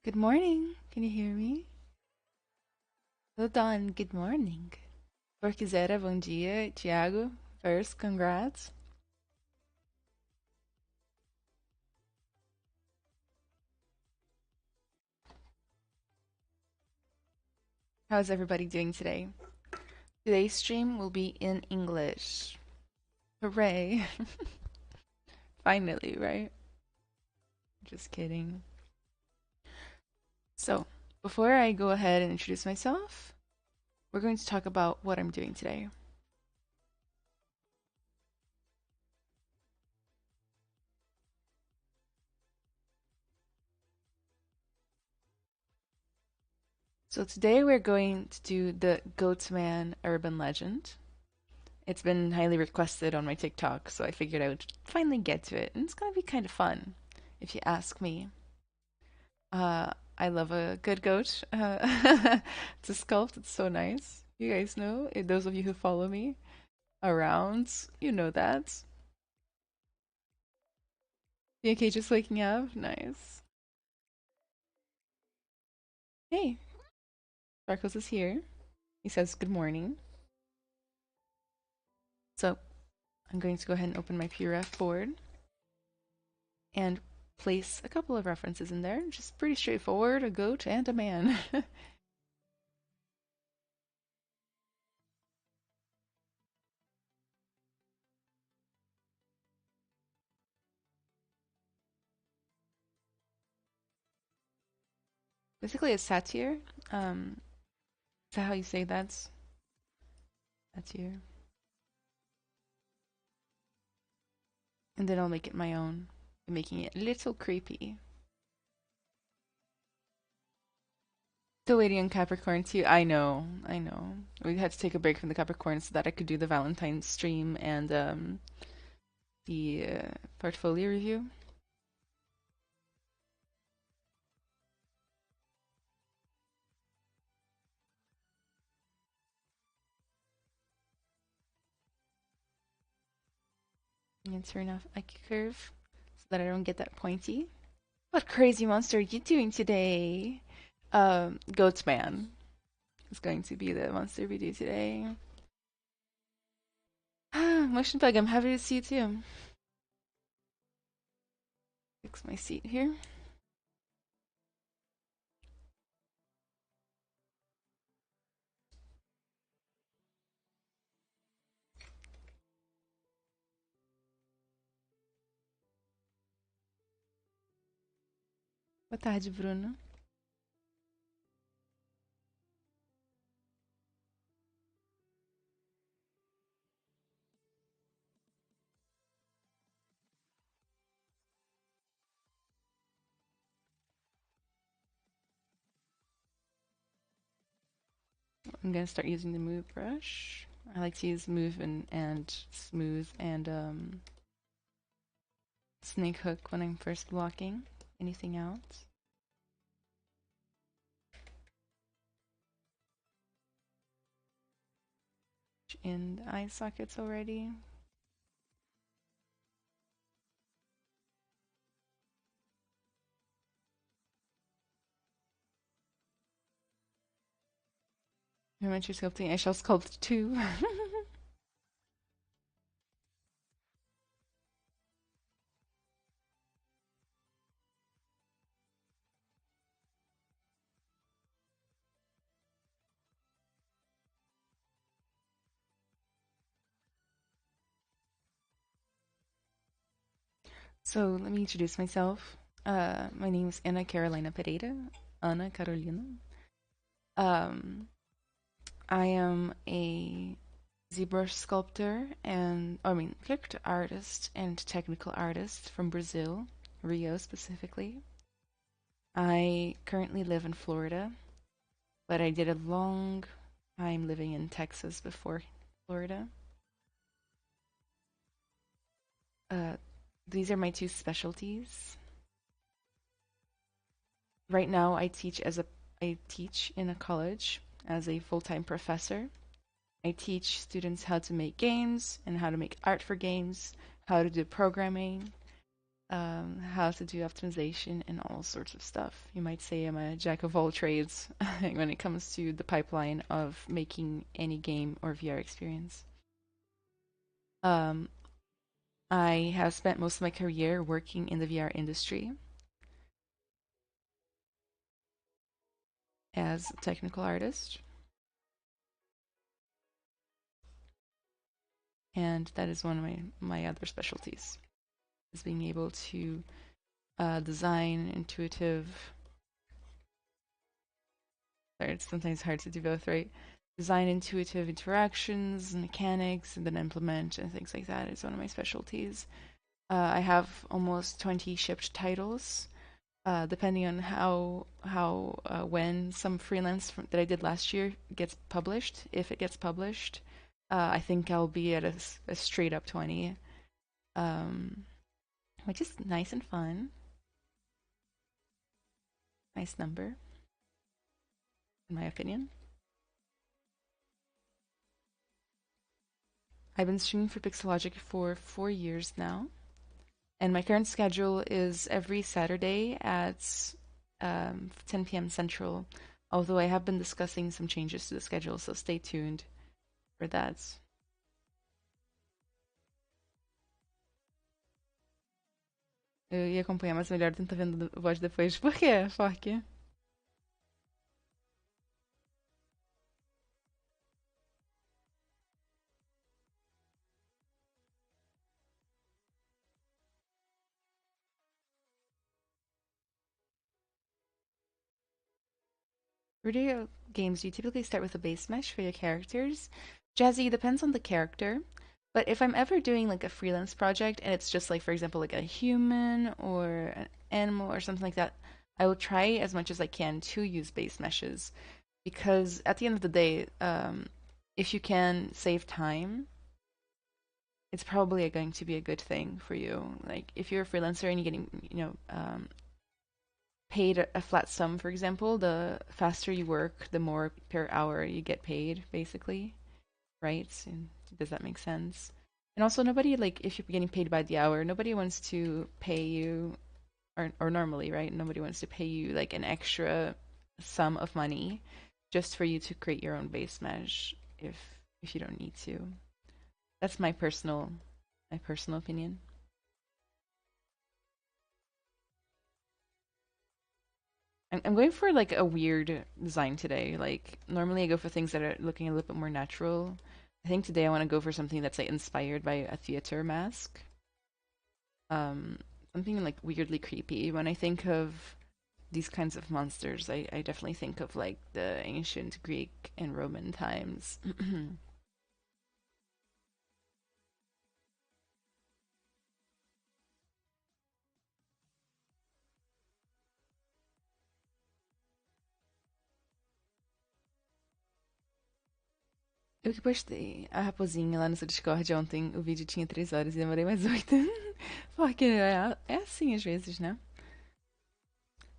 Good morning. Can you hear me? Hold on. Good morning. Porquizera, bom dia. Tiago, first, congrats. How's everybody doing today? Today's stream will be in English. Hooray. Finally, right? Just kidding. So, before I go ahead and introduce myself, we're going to talk about what I'm doing today. So today we're going to do the Goatman urban legend. It's been highly requested on my TikTok, so I figured I would finally get to it, and it's gonna be kind of fun, if you ask me. I love a good goat to sculpt. It's so nice. You guys know, those of you who follow me around, you know that. BK just waking up, nice. Hey, Sparkles is here. He says good morning. So I'm going to go ahead and open my PureF board and place a couple of references in there. Just pretty straightforward, a goat and a man. Basically a satire. Is that how you say that? Satire. And then I'll make it my own, making it a little creepy. Still waiting on Capricorn too. I know, I know. We had to take a break from the Capricorn so that I could do the Valentine's stream and the portfolio review. And turn off IQ curve so that I don't get that pointy. What crazy monster are you doing today? Goatman is going to be the monster we do today. Motion Bug, I'm happy to see you too. Fix my seat here. Boa tarde, Bruno. I'm gonna start using the move brush. I like to use move and smooth and snake hook when I'm first blocking anything else. In the eye sockets already. Elementary sculpting. I shall sculpt too. So let me introduce myself. My name is Ana Carolina Pereira. Ana Carolina. I am a ZBrush sculptor and, character artist and technical artist from Brazil, Rio specifically. I currently live in Florida, but I did a long time living in Texas before Florida. These are my two specialties. Right now, I teach in a college as a full-time professor. I teach students how to make games and how to make art for games, how to do programming, how to do optimization and all sorts of stuff. You might say I'm a jack of all trades when it comes to the pipeline of making any game or VR experience. Um, I have spent most of my career working in the VR industry as a technical artist, and that is one of my other specialties, is being able to design intuitive. Sorry, it's sometimes hard to do both, right? Design intuitive interactions, mechanics, and then implement and things like that is one of my specialties. I have almost 20 shipped titles, depending on when some freelance that I did last year gets published. If it gets published, I think I'll be at a straight up 20, um, which is nice and fun. Nice number, in my opinion. I've been streaming for Pixelogic for 4 years now, and my current schedule is every Saturday at 10 p.m. Central. Although I have been discussing some changes to the schedule, so stay tuned for that. Eu ia acompanhar, mas melhor tentar vendo o VOD depois. Por quê, Fork? Video games, you typically start with a base mesh for your characters. Jazzy, depends on the character. But if I'm ever doing like a freelance project and it's just like, for example, like a human or an animal or something like that, I will try as much as I can to use base meshes because at the end of the day, if you can save time, it's probably going to be a good thing for you. Like if you're a freelancer and you're getting, paid a flat sum, for example, the faster you work, the more per hour you get paid, basically, right? And does that make sense? And also, nobody like if you're getting paid by the hour, nobody wants to pay you, or normally, right? Nobody wants to pay you like an extra sum of money just for you to create your own base mesh if you don't need to. That's my personal opinion. I'm going for like a weird design today. Like normally I go for things that are looking a little bit more natural. I think today I want to go for something that's like inspired by a theater mask. Um, Something like weirdly creepy. When I think of these kinds of monsters, I definitely think of like the ancient Greek and Roman times. Eu que postei a raposinha lá no seu Discord ontem, o vídeo tinha 3 horas e demorei mais 8. Porque é assim às vezes, né?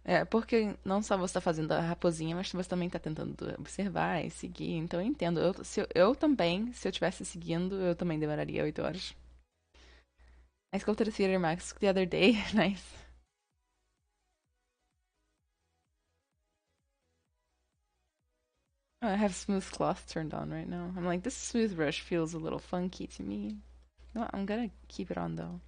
É, porque não só você tá fazendo a raposinha, mas você também tá tentando observar e seguir. Então eu entendo. Eu também, se eu tivesse seguindo, eu também demoraria 8 horas. I sculpted a theater mask the other day. Nice. Oh, I have smooth cloth turned on right now. I'm like, this smooth brush feels a little funky to me. No, I'm gonna keep it on though.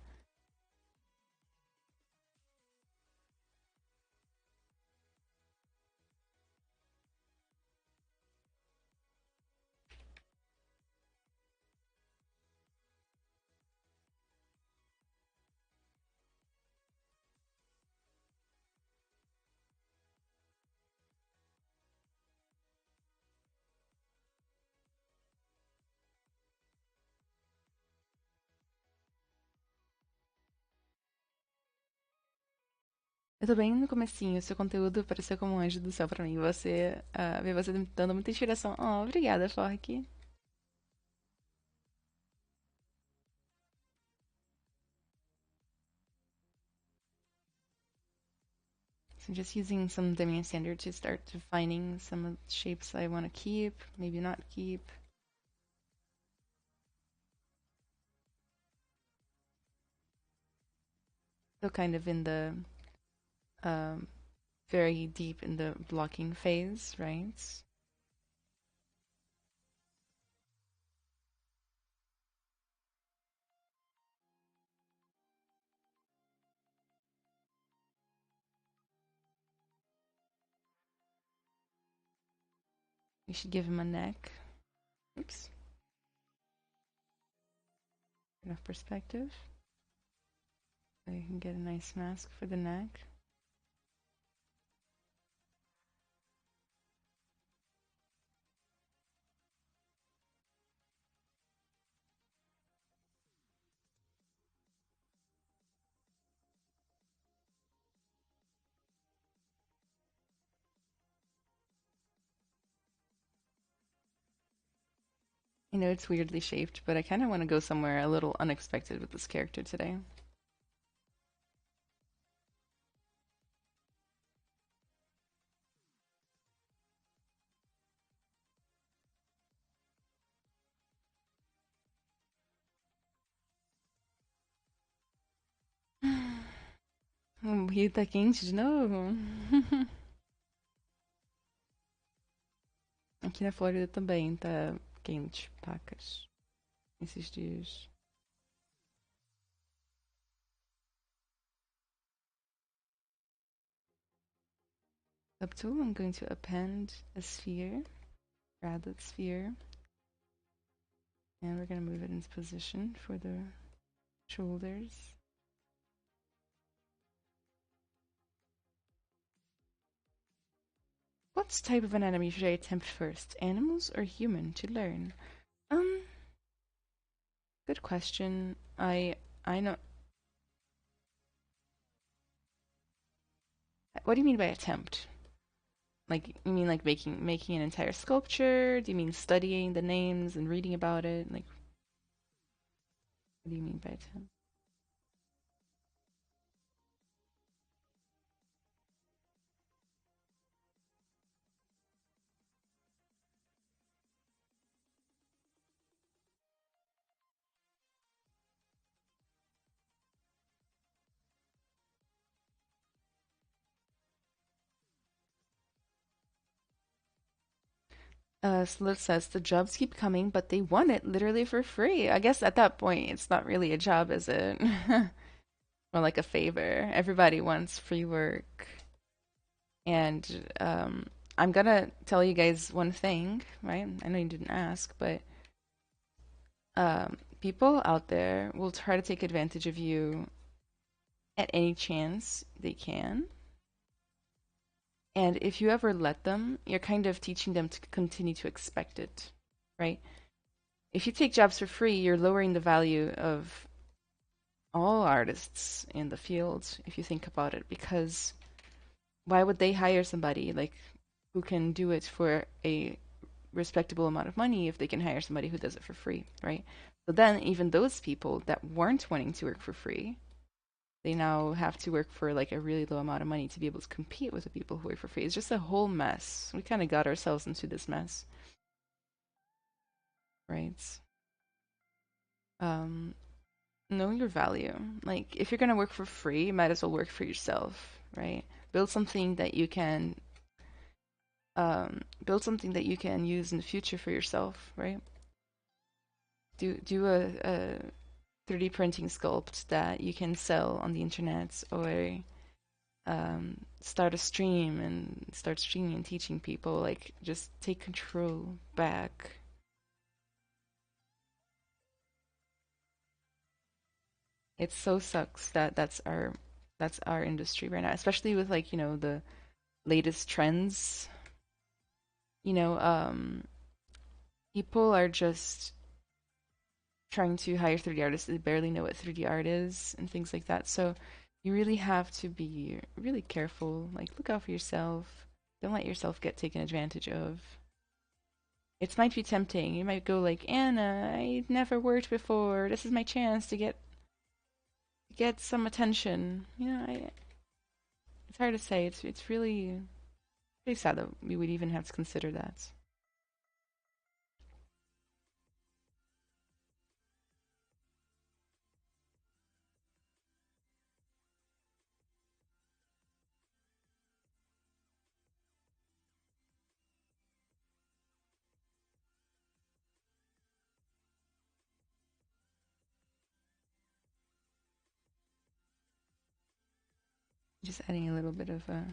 Eu tô bem no comecinho, seu conteúdo pareceu como um anjo do céu pra mim. Ver você dando muita inspiração. Oh, obrigada, Fork. So I'm just using some Demian standard to start defining some of the shapes I want to keep, maybe not keep. Still kind of in the um, very deep in the blocking phase, right? We should give him a neck. Oops. Enough perspective. So you can get a nice mask for the neck. You know, it's weirdly shaped, but I kind of want to go somewhere a little unexpected with this character today. Morri quente de novo. Aqui na Flórida também tá quente, pacas, esses dias. Up tool, I'm going to append a sphere, rabbit sphere, and we're going to move it into position for the shoulders. What type of anatomy should I attempt first, animals or human, to learn? Good question. I know. What do you mean by attempt? Like, you mean like making an entire sculpture? Do you mean studying the names and reading about it? Like, what do you mean by attempt? Slith says the jobs keep coming, but they want it literally for free. I guess at that point, it's not really a job, is it? More like a favor. Everybody wants free work. And I'm gonna tell you guys one thing, right? I know you didn't ask, but people out there will try to take advantage of you at any chance they can. And if you ever let them, you're kind of teaching them to continue to expect it, right? If you take jobs for free, you're lowering the value of all artists in the field, if you think about it, because why would they hire somebody like who can do it for a respectable amount of money if they can hire somebody who does it for free, right? So then even those people that weren't wanting to work for free, they now have to work for like a really low amount of money to be able to compete with the people who work for free. It's just a whole mess. We kind of got ourselves into this mess, right? Um, know your value. Like if you're gonna work for free, you might as well work for yourself, right? Build something that you can build something that you can use in the future for yourself, right? Do a 3D printing sculpt that you can sell on the internet, or start a stream and start streaming and teaching people. Like just take control back. It so sucks that that's our industry right now, especially with like the latest trends. You know, people are just trying to hire 3D artists that barely know what 3D art is and things like that. So you really have to be really careful. Like, look out for yourself. Don't let yourself get taken advantage of. It might be tempting. You might go like, Anna, I never worked before. This is my chance to get some attention. It's hard to say. It's really pretty sad that we would even have to consider that. just adding a little bit of a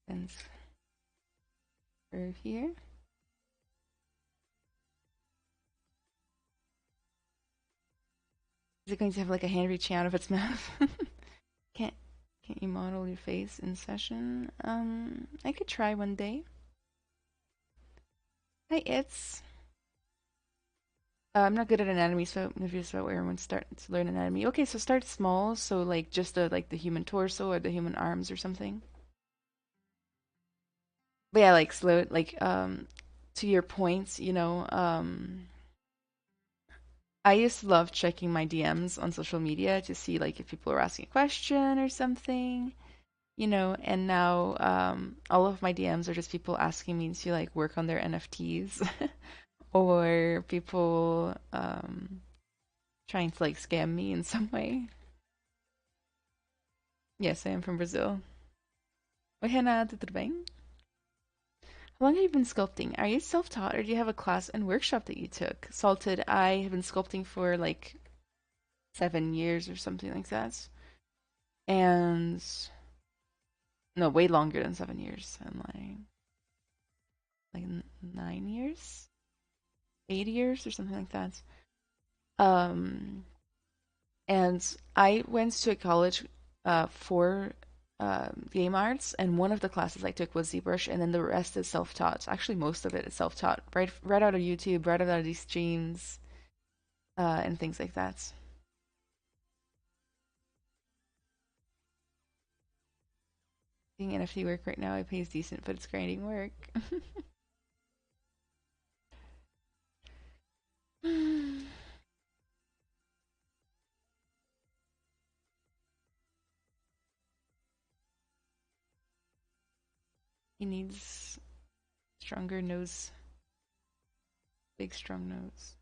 fence curve here. Is it going to have like a hand reaching out of its mouth? Can't can't you model your face in session? I could try one day. Hi, I'm not good at anatomy, so I'm confused about where everyone starts to learn anatomy. Okay, so start small, so like just the human torso or the human arms or something. But yeah, like slow, like to your points, I used to love checking my DMs on social media to see like if people were asking a question or something, and now all of my DMs are just people asking me to like work on their NFTs or people trying to like scam me in some way. Yes, I am from Brazil. Oi, Renata, tudo bem? How long have you been sculpting? Are you self-taught or do you have a class and workshop that you took? Salted, I have been sculpting for like 7 years or something like that. And no, way longer than 7 years. I'm like 9 years, 8 years or something like that. Um, and I went to a college for game arts, and one of the classes I took was ZBrush, and then the rest is self-taught. Actually, most of it is self-taught, right out of YouTube, right out of these streams, and things like that. Doing NFT work right now, I pays decent, but it's grinding work. He needs stronger nose, big strong nose.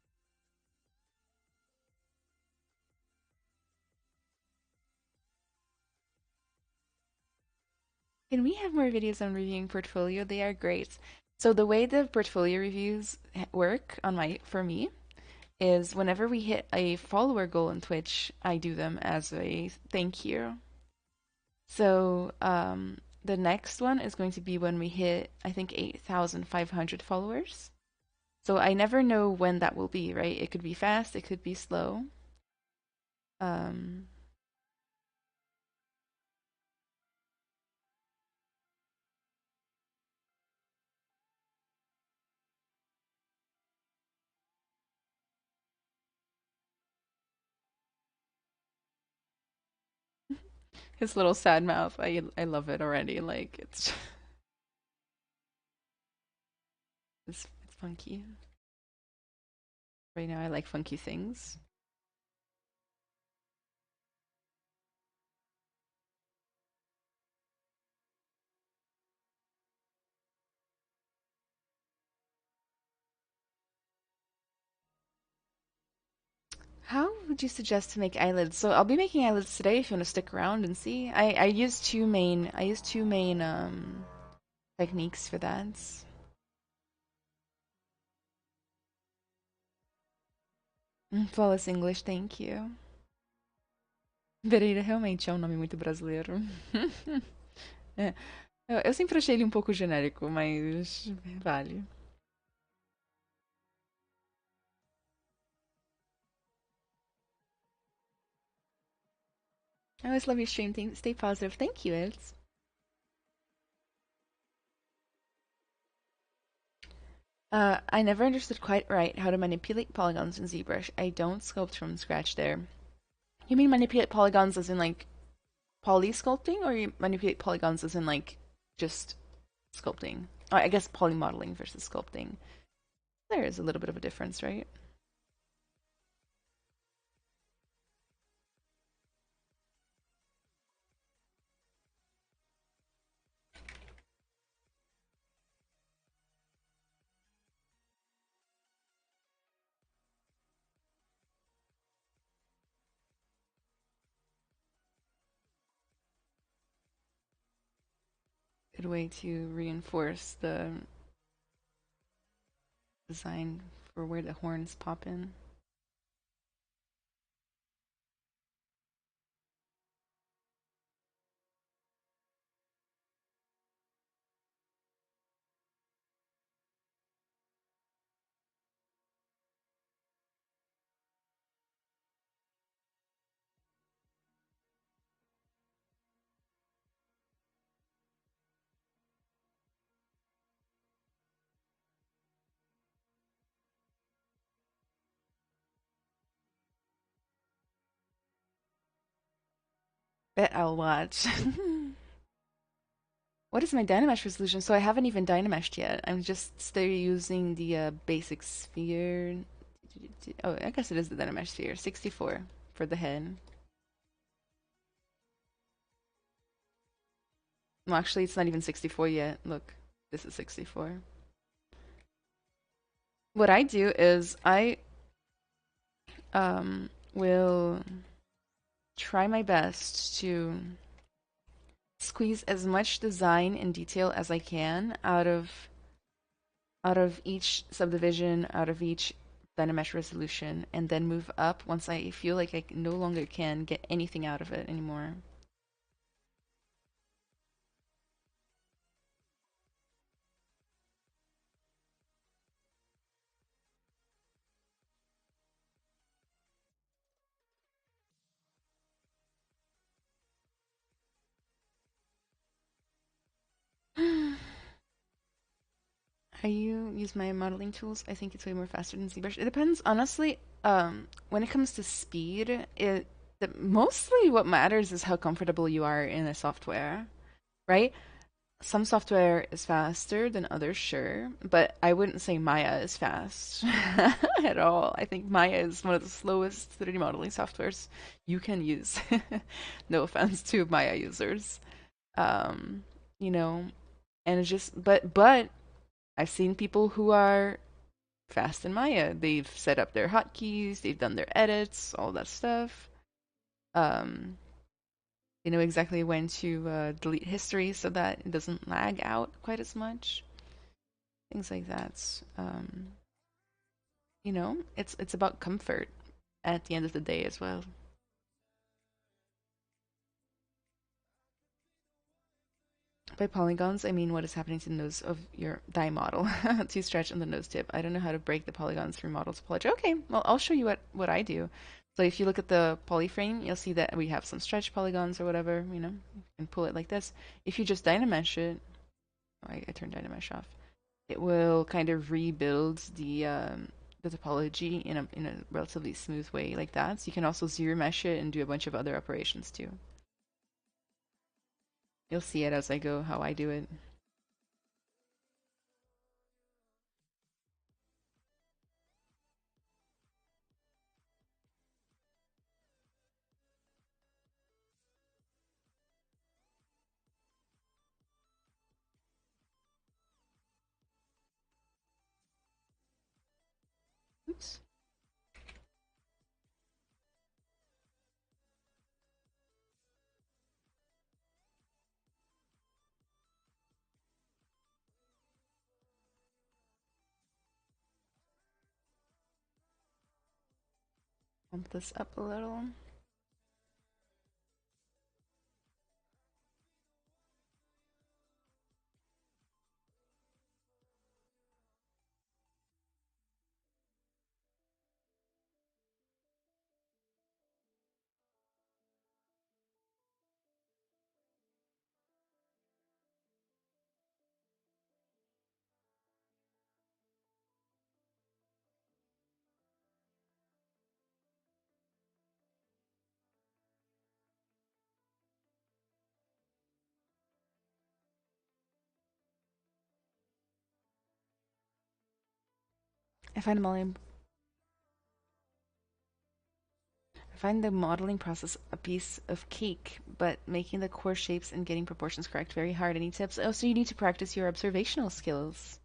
Can we have more videos on reviewing portfolio? They are great. So the way the portfolio reviews work for me is whenever we hit a follower goal on Twitch, I do them as a thank you. So the next one is going to be when we hit, I think, 8,500 followers. So I never know when that will be, right? It could be fast, it could be slow. Um, his little sad mouth, I love it already. Like it's funky. Right now, I like funky things. How would you suggest to make eyelids? So I'll be making eyelids today if you want to stick around and see. I use two main techniques for that. Flawless English, thank you. Pereira realmente é um nome muito brasileiro. É, eu sempre achei ele um pouco genérico, mas vale. I always love your stream. Stay positive. Thank you, Eds. I never understood quite right how to manipulate polygons in ZBrush. I don't sculpt from scratch there. You mean manipulate polygons as in like poly sculpting, or you manipulate polygons as in like just sculpting? I guess poly modeling versus sculpting. There is a little bit of a difference, right? Good way to reinforce the design for where the horns pop in. Bet I'll watch. What is my Dynamesh resolution? So I haven't even Dynameshed yet. I'm just still using the basic sphere. Oh, I guess it is the Dynamesh sphere. 64 for the head. Well, actually, it's not even 64 yet. Look, this is 64. What I do is I will try my best to squeeze as much design and detail as I can out of each subdivision, out of each Dynamesh resolution, and then move up once I feel like I no longer can get anything out of it anymore. I use my modeling tools. I think it's way more faster than ZBrush. It depends, honestly. When it comes to speed, mostly what matters is how comfortable you are in a software, right? Some software is faster than others, sure, but I wouldn't say Maya is fast at all. I think Maya is one of the slowest 3D modeling softwares you can use. No offense to Maya users. Um, you know, and it's just, but I've seen people who are fast in Maya. They've set up their hotkeys, they've done their edits, all that stuff. Um, they know exactly when to delete history so that it doesn't lag out quite as much. Things like that. It's about comfort at the end of the day as well. By polygons, I mean what is happening to the nose of your die model. To stretch on the nose tip. I don't know how to break the polygons for model topology. Okay, well, I'll show you what I do. So if you look at the polyframe, you'll see that we have some stretch polygons or whatever, you can pull it like this. If you just Dynamesh it, oh, I turned Dynamesh off, it will kind of rebuild the topology in a relatively smooth way like that. So you can also zero mesh it and do a bunch of other operations too. You'll see it as I go how I do it. Oops. Bump this up a little. I find modeling I find the modeling process a piece of cake, but making the core shapes and getting proportions correct very hard. Any tips? Oh, so you need to practice your observational skills.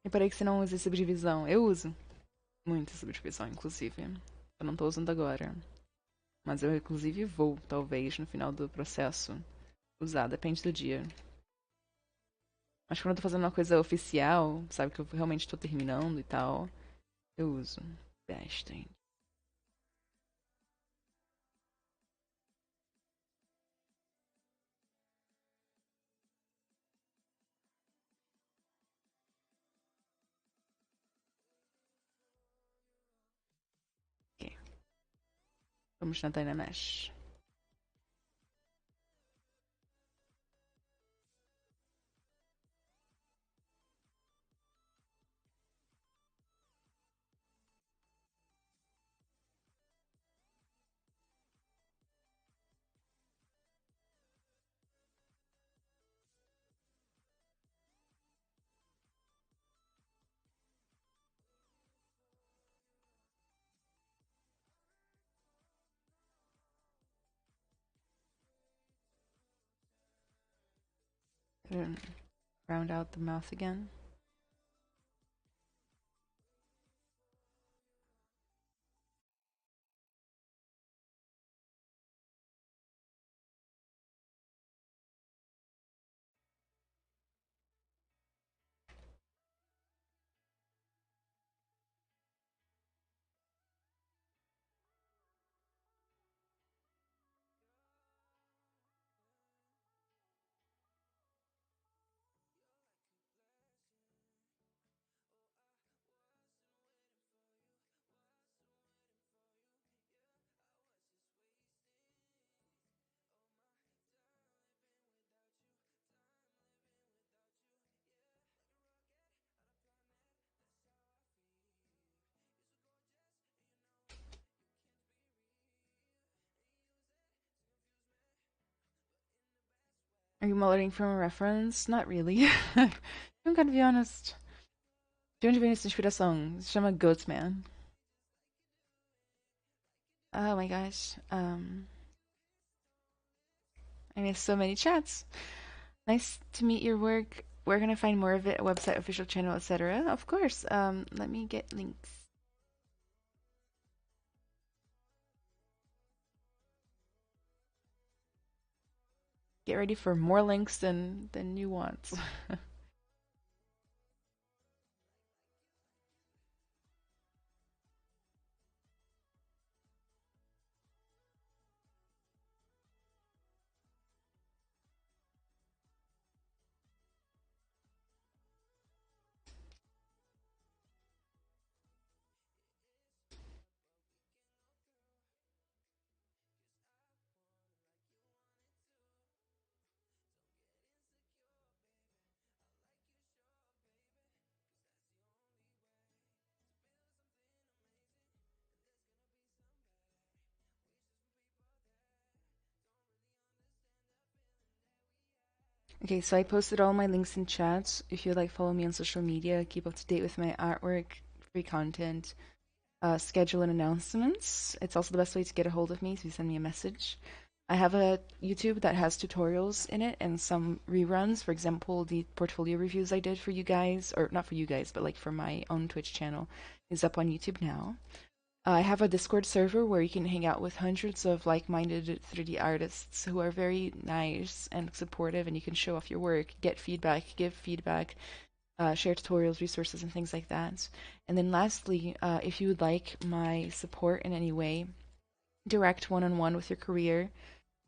Reparei que você não usa subdivisão. Eu uso muita subdivisão, inclusive. Eu não tô usando agora. Mas eu, inclusive, vou, talvez, no final do processo, usar. Depende do dia. Mas quando eu tô fazendo uma coisa oficial, sabe, que eu realmente tô terminando e tal, eu uso bastante. Ok. Vamos na Dynamesh. And round out the mouth again. Are you modeling from a reference? Not really. I'm gonna be honest. De onde vem essa inspiração? Se chama Goatman. Oh my gosh. I missed so many chats. Nice to meet your work. Where can I find more of it? A website, official channel, etc. Of course. Let me get links. Get ready for more links than you want. Okay, so I posted all my links in chat. If you'd like, follow me on social media, keep up to date with my artwork, free content, schedule and announcements. It's also the best way to get a hold of me, so you send me a message. I have a YouTube that has tutorials in it and some reruns. For example, the portfolio reviews I did for you guys, or not for you guys, but like for my own Twitch channel, is up on YouTube now. I have a Discord server where you can hang out with hundreds of like-minded 3D artists who are very nice and supportive, and you can show off your work, get feedback, give feedback, share tutorials, resources, and things like that. And then lastly, if you would like my support in any way, direct one-on-one with your career,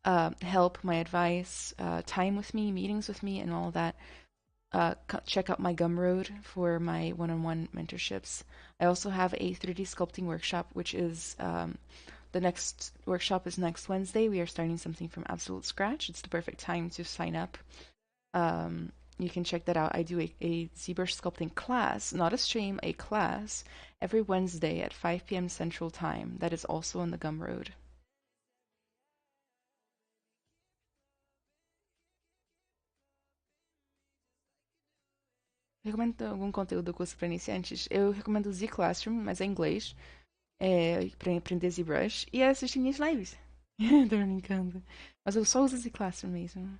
help, my advice, time with me, meetings with me, and all of that, check out my Gumroad for my one-on-one mentorships. I also have a 3D sculpting workshop, which is the next workshop is next Wednesday. We are starting something from absolute scratch. It's the perfect time to sign up. You can check that out. I do a ZBrush sculpting class, not a stream, a class, every Wednesday at 5 p.m. Central Time. That is also on the Gumroad. Recomendo algum conteúdo do curso para iniciantes? Eu recomendo o Z Classroom, mas é em inglês, para aprender ZBrush, e assistir minhas lives. Tô brincando. Mas eu só uso Z Classroom mesmo.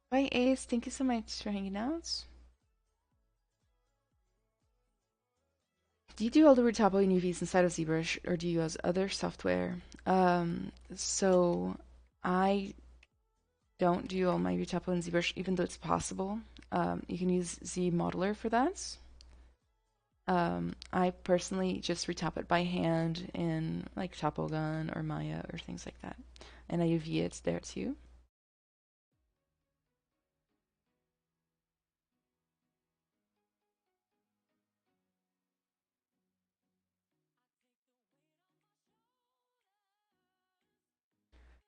Bye, Ace. Thank you so much for hanging out. Do you do all the retopo and UVs inside of ZBrush, or do you use other software? So I don't do all my retopo in ZBrush, even though it's possible. You can use ZModeler for that. I personally just retop it by hand in like Topogun or Maya or things like that. And I UV it there too.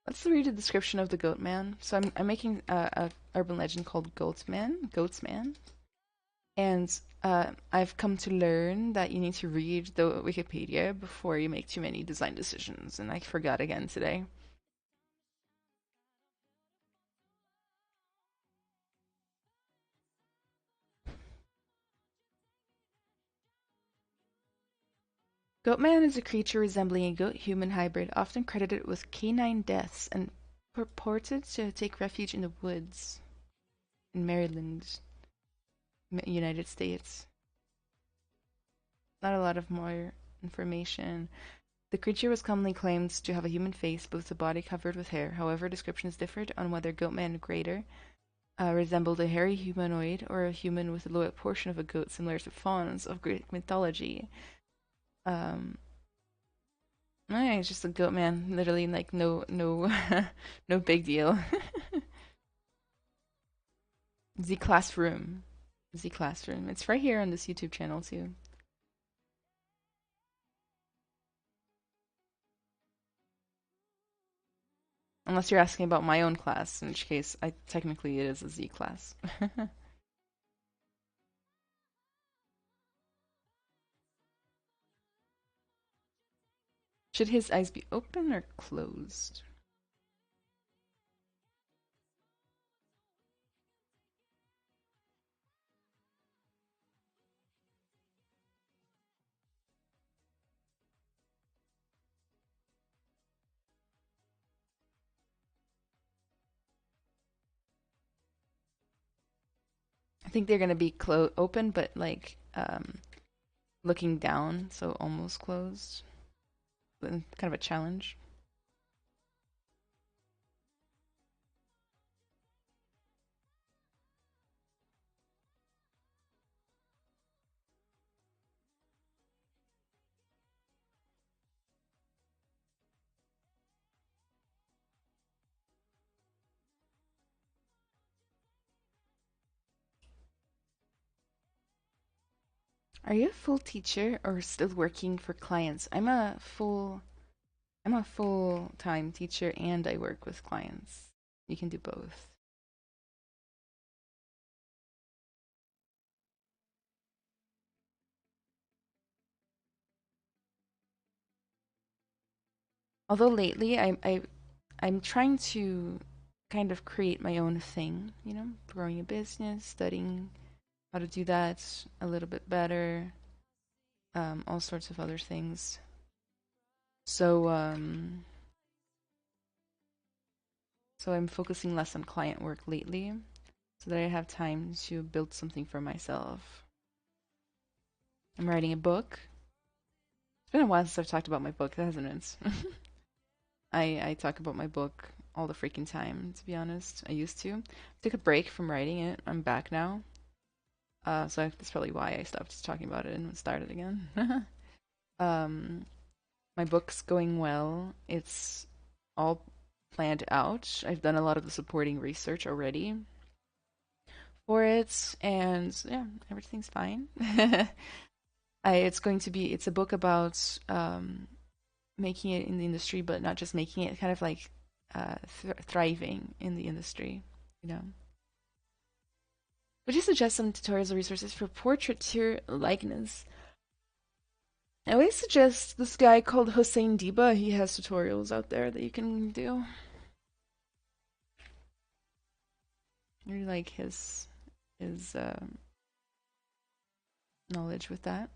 Let's read a description of the Goatman. So I'm making a urban legend called Goatsman. And I've come to learn that you need to read the Wikipedia before you make too many design decisions. And I forgot again today. Goatman is a creature resembling a goat-human hybrid, often credited with canine deaths and purported to take refuge in the woods in Maryland, United States. Not a lot of more information. The creature was commonly claimed to have a human face, with the body covered with hair. However, descriptions differed on whether Goatman Greater resembled a hairy humanoid or a human with the lower portion of a goat, similar to fauns of Greek mythology. Um, it's just a goat man, literally, like no, no big deal. Z Classroom, Z Classroom. It's right here on this YouTube channel too. Unless you're asking about my own class, in which case, technically it is a Z class. Should his eyes be open or closed? I think they're gonna be open, but like looking down, so almost closed. Kind of a challenge. Are you a full teacher or still working for clients? I'm a full-time teacher and I work with clients. You can do both. Although lately I'm trying to kind of create my own thing, growing a business, studying how to do that a little bit better, all sorts of other things. So so I'm focusing less on client work lately so that I have time to build something for myself. I'm writing a book. It's been a while since I've talked about my book, hasn't it? I talk about my book all the freaking time, to be honest. I used to. Took a break from writing it. I'm back now. So that's probably why I stopped talking about it and started again. um, my book's going well. It's all planned out. I've done a lot of the supporting research already for it, and yeah, everything's fine. It's a book about making it in the industry, but not just making it, kind of like thriving in the industry, you know. Would you suggest some tutorials or resources for portraiture likeness? I always suggest this guy called Hossein Diba. He has tutorials out there that you can do. I really like his knowledge with that.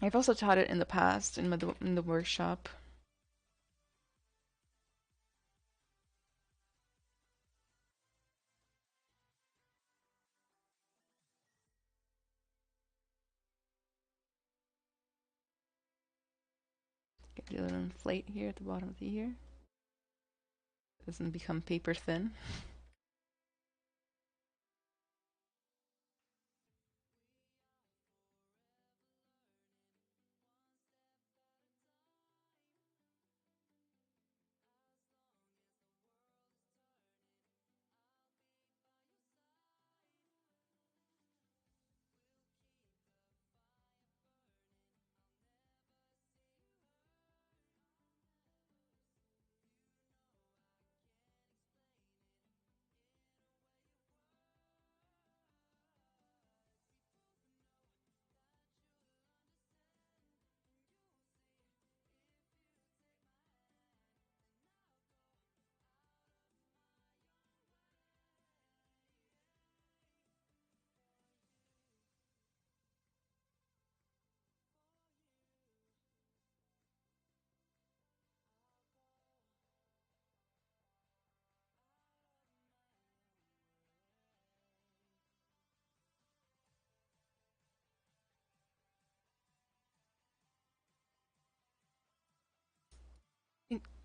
I've also taught it in the past in the workshop. Get a little inflate here at the bottom of the ear. Doesn't become paper thin.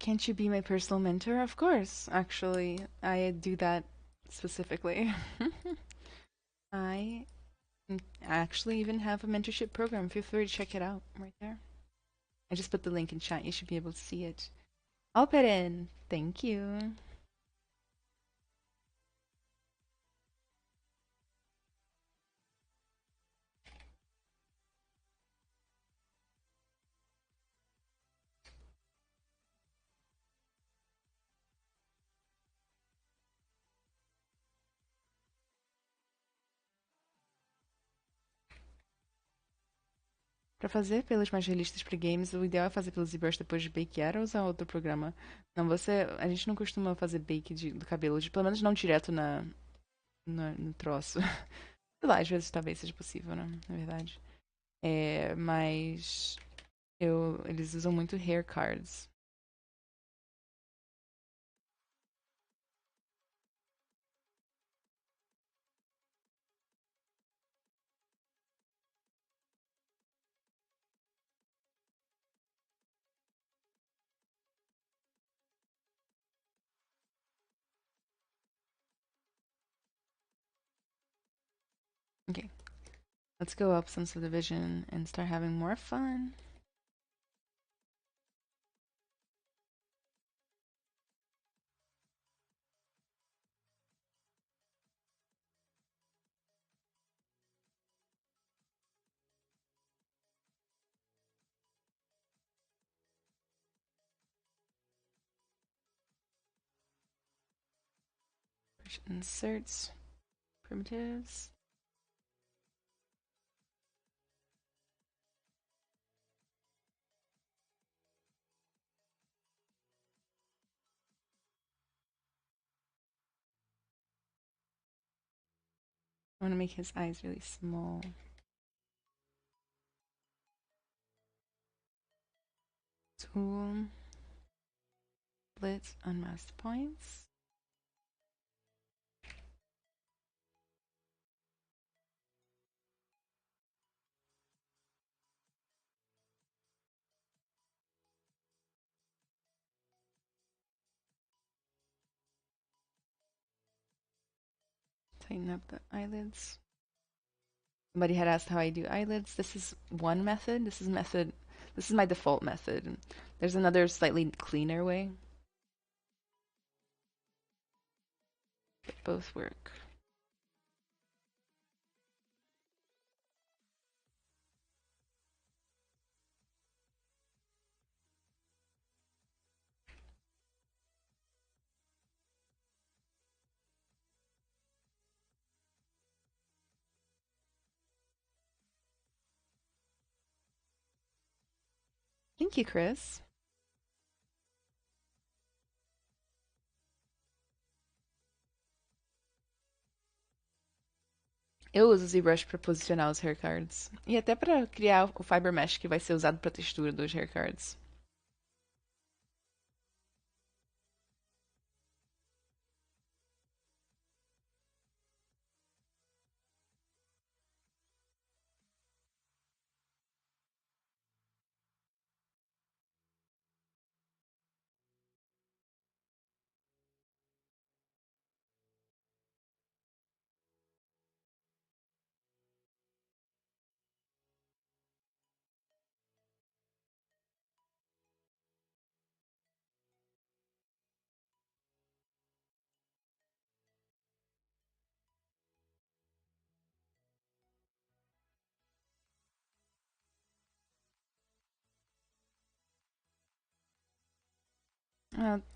Can't you be my personal mentor? Of course, actually. I do that specifically. I actually even have a mentorship program. Feel free to check it out right there. I just put the link in chat. You should be able to see it. I'll put in. Thank you. Para fazer pelos mais realistas para games, o ideal é fazer pelo ZBrush depois de bakear ou usar outro programa. Não, a gente não costuma fazer bake do cabelo, pelo menos não direto no troço. Sei lá, às vezes talvez seja possível, né? Na verdade. Mas eles usam muito hair cards. Okay, let's go up some subdivision and start having more fun. Inserts, primitives. I want to make his eyes really small. Tool, blitz, unmasked points. Tighten up the eyelids. Somebody had asked how I do eyelids. This is one method. This is my default method. There's another slightly cleaner way. But both work. Thank you, Chris. Eu uso o ZBrush para posicionar os hair cards. E até para criar o fiber mesh que vai ser usado para a textura dos hair cards.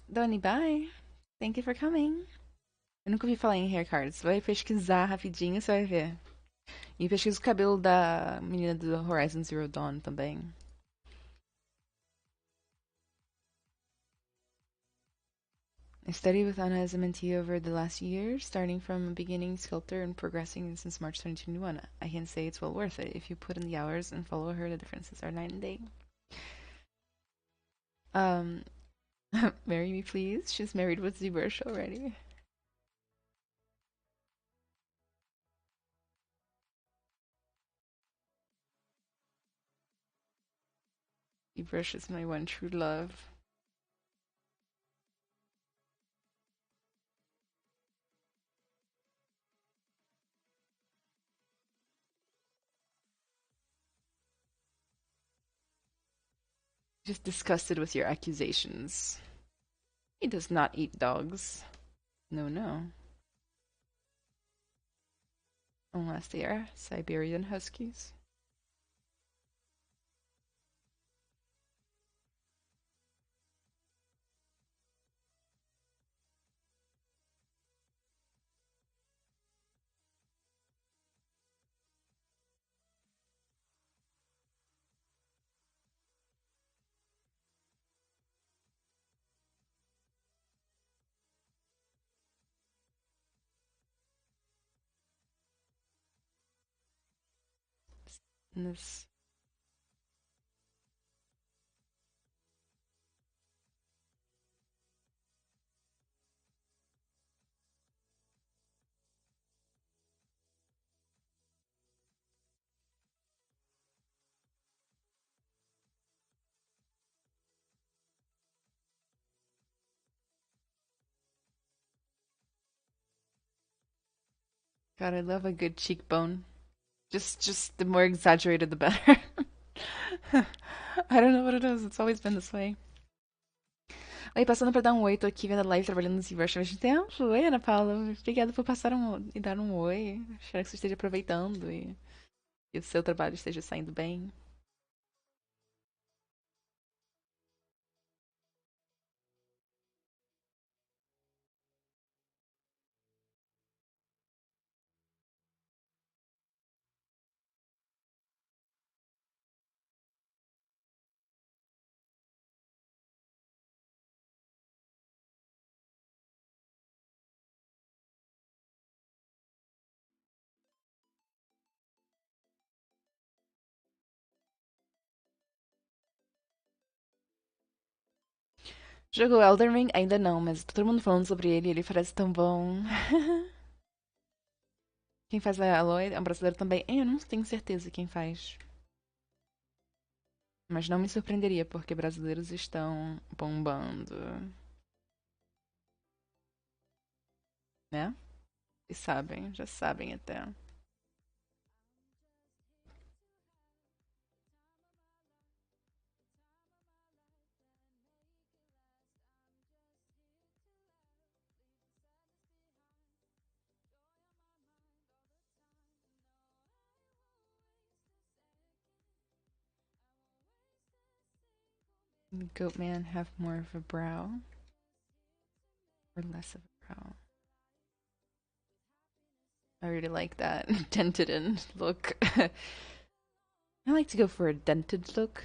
Doni, bye. Thank you for coming. Eu nunca ouvi falar em hair cards. Vai pesquisar rapidinho, você vai ver. E pesquisa o cabelo da menina do Horizon Zero Dawn também. I studied with Anna as a mentee over the last year, starting from a beginning sculptor and progressing since March 2021. I can say it's well worth it. If you put in the hours and follow her, the differences are night and day. Marry me, please. She's married with ZBrush already. ZBrush is my one true love. Just disgusted with your accusations. He does not eat dogs. No, no. Unless they are Siberian Huskies. And this. God, I love a good cheekbone. Just the more exaggerated, the better. I don't know what it is. It's always been this way. Oi, passando pra dar um oi, tô aqui vendo a live trabalhando no ZBrush há bastante tempo. Oi, Ana Paula. Obrigada por passar e dar um oi. Espero que você esteja aproveitando e o seu trabalho esteja saindo bem. Jogou Elden Ring? Ainda não, mas todo mundo falando sobre ele e ele parece tão bom. Quem faz a Aloy é um brasileiro também. Eu não tenho certeza quem faz. Mas não me surpreenderia, porque brasileiros estão bombando. Né? E sabem, já sabem até. Goatman have more of a brow or less of a brow? I really like that dented in look. I like to go for a dented look.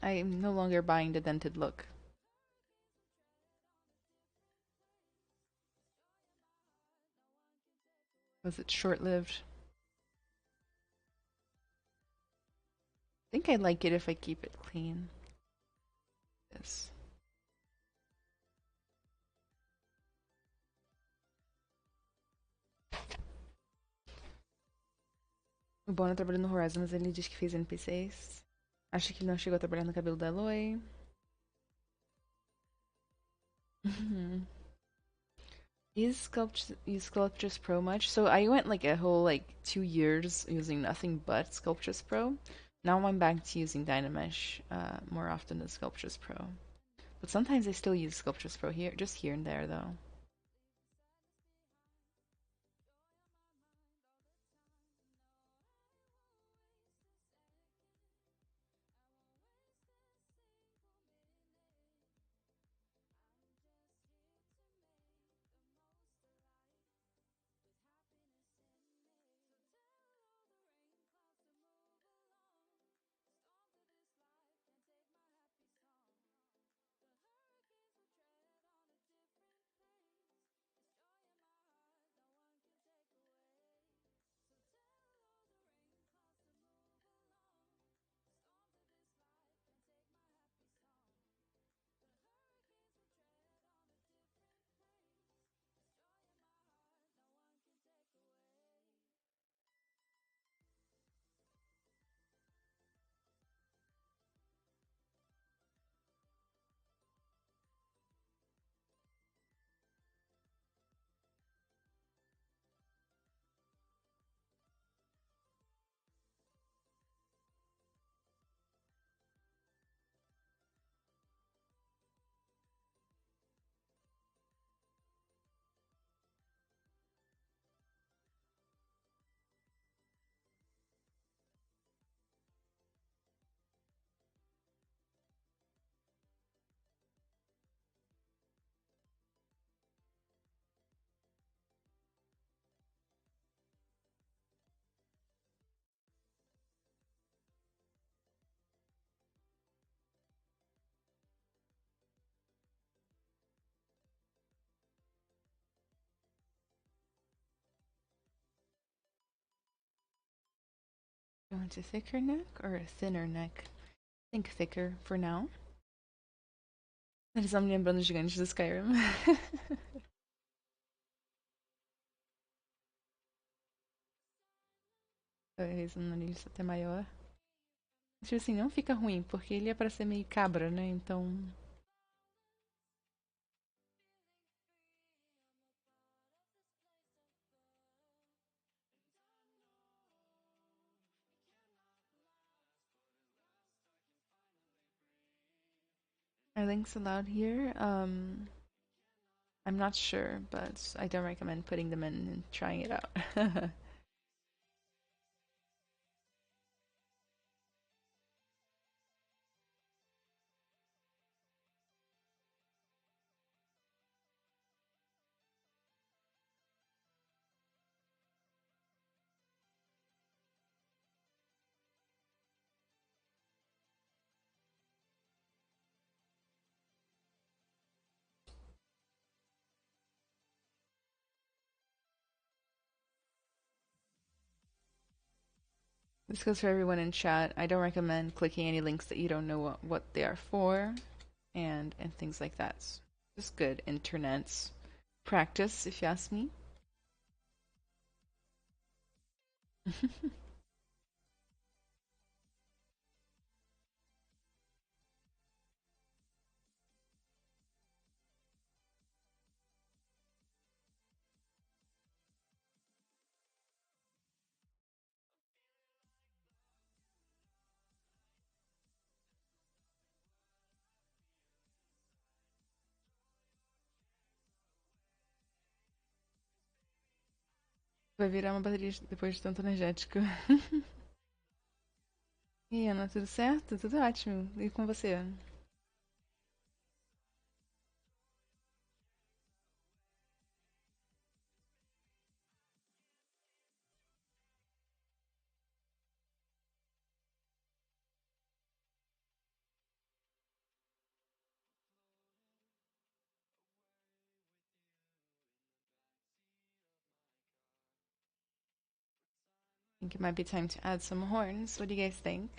I'm no longer buying the dented look. Was it short-lived? I think I like it if I keep it clean. This. O Bono trabalhou no Horizon, mas ele diz que fez NPCs. Acho que ele não chegou a trabalhar no cabelo da Aloy. Use Sculptris Pro much? So I went like a whole 2 years using nothing but Sculptris Pro. Now I'm back to using Dynamesh more often than Sculptris Pro. But sometimes I still use Sculptris Pro here, just here and there though. You want a thicker neck or a thinner neck? Think thicker for now. Eles estão me lembrando os gigantes do Skyrim. Talvez um nariz até maior. Tipo assim, não fica ruim, porque ele é pra ser meio cabra, né? Então. Are links allowed here? I'm not sure, but I don't recommend putting them in and trying it out. This goes for everyone in chat. I don't recommend clicking any links that you don't know what they are for, and things like that. It's just good internet practice, if you ask me. Vai virar uma bateria depois de tanto energético. E Ana, tudo certo? Tudo ótimo. E com você? I think it might be time to add some horns. What do you guys think?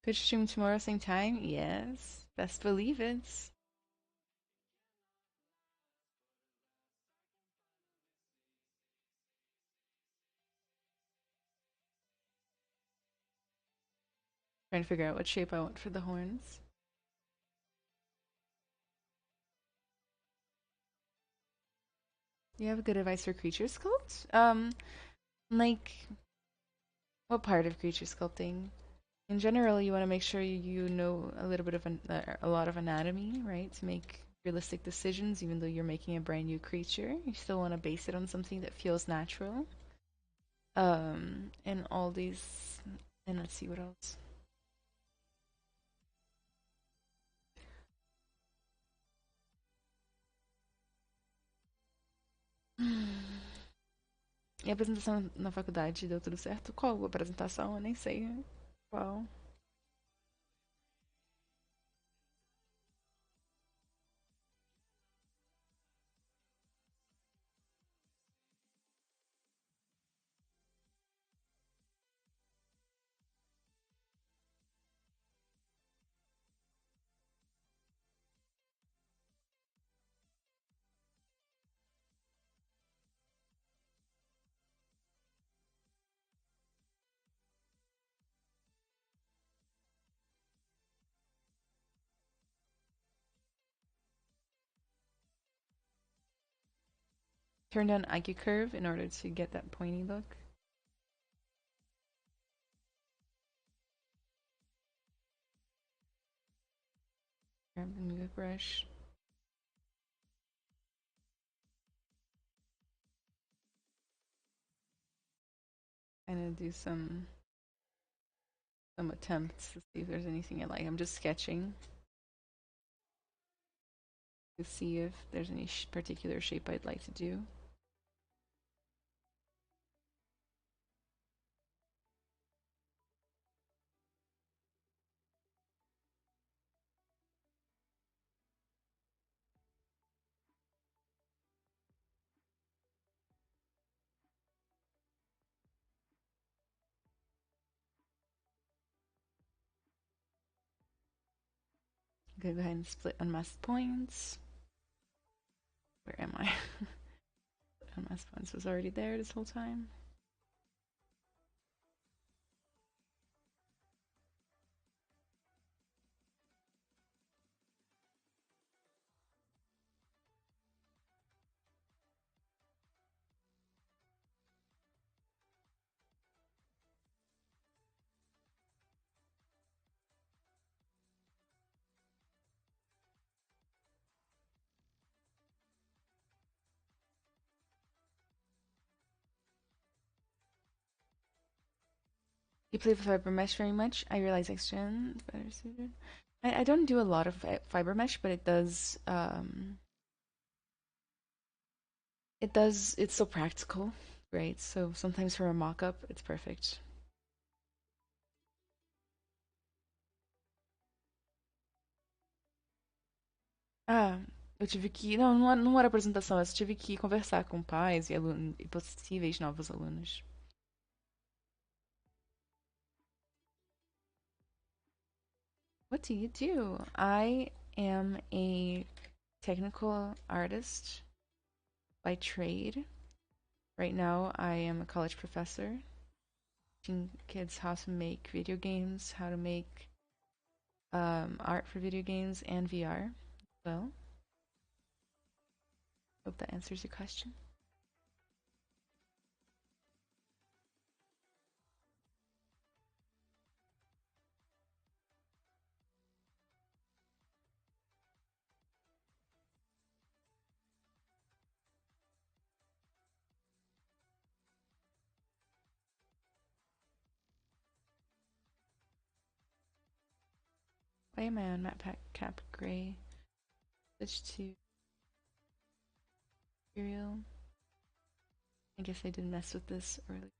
Twitch stream tomorrow, same time? Yes. Best believe it. Trying to figure out what shape I want for the horns. Do you have good advice for creature sculpt? Like, what part of creature sculpting? In general, you want to make sure you know a little bit of a lot of anatomy, right? To make realistic decisions, even though you're making a brand new creature. You still want to base it on something that feels natural. And all these, and let's see what else. E a apresentação na faculdade deu tudo certo? Qual apresentação? Eu nem sei qual. Turn down IQ curve in order to get that pointy look. Grab the ZBrush. And do some attempts to see if there's anything I like. I'm just sketching to see if there's any particular shape I'd like to do. Go ahead and split unmasked points. Where am I? Unmasked points was already there this whole time. You play with fiber mesh very much. I realize XGen better suited. I don't do a lot of fiber mesh, but it does, it's so practical, right? So sometimes for a mock-up, it's perfect. Ah, eu tive que. Não era apresentação, eu só tive que conversar com pais e possíveis novos alunos. What do you do? I am a technical artist by trade. Right now, I am a college professor teaching kids how to make video games, how to make art for video games and VR. Well, hope that answers your question. Playman, Map Pack, Cap, Gray. Switch to Imperial. I guess I did mess with this earlier.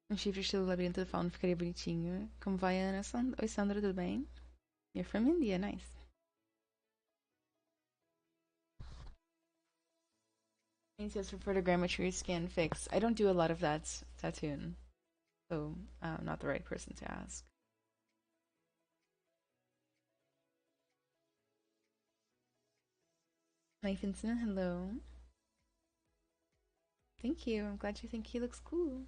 Um chifre estilo labirinto do fauno ficaria bonitinho. Como vai, Ana? Oi, Sandra, tudo bem? You're from India, nice. Says for photogrammetry scan fix. I don't do a lot of that tattooing, so I'm not the right person to ask. Hi, Vincent. Hello. Thank you. I'm glad you think he looks cool.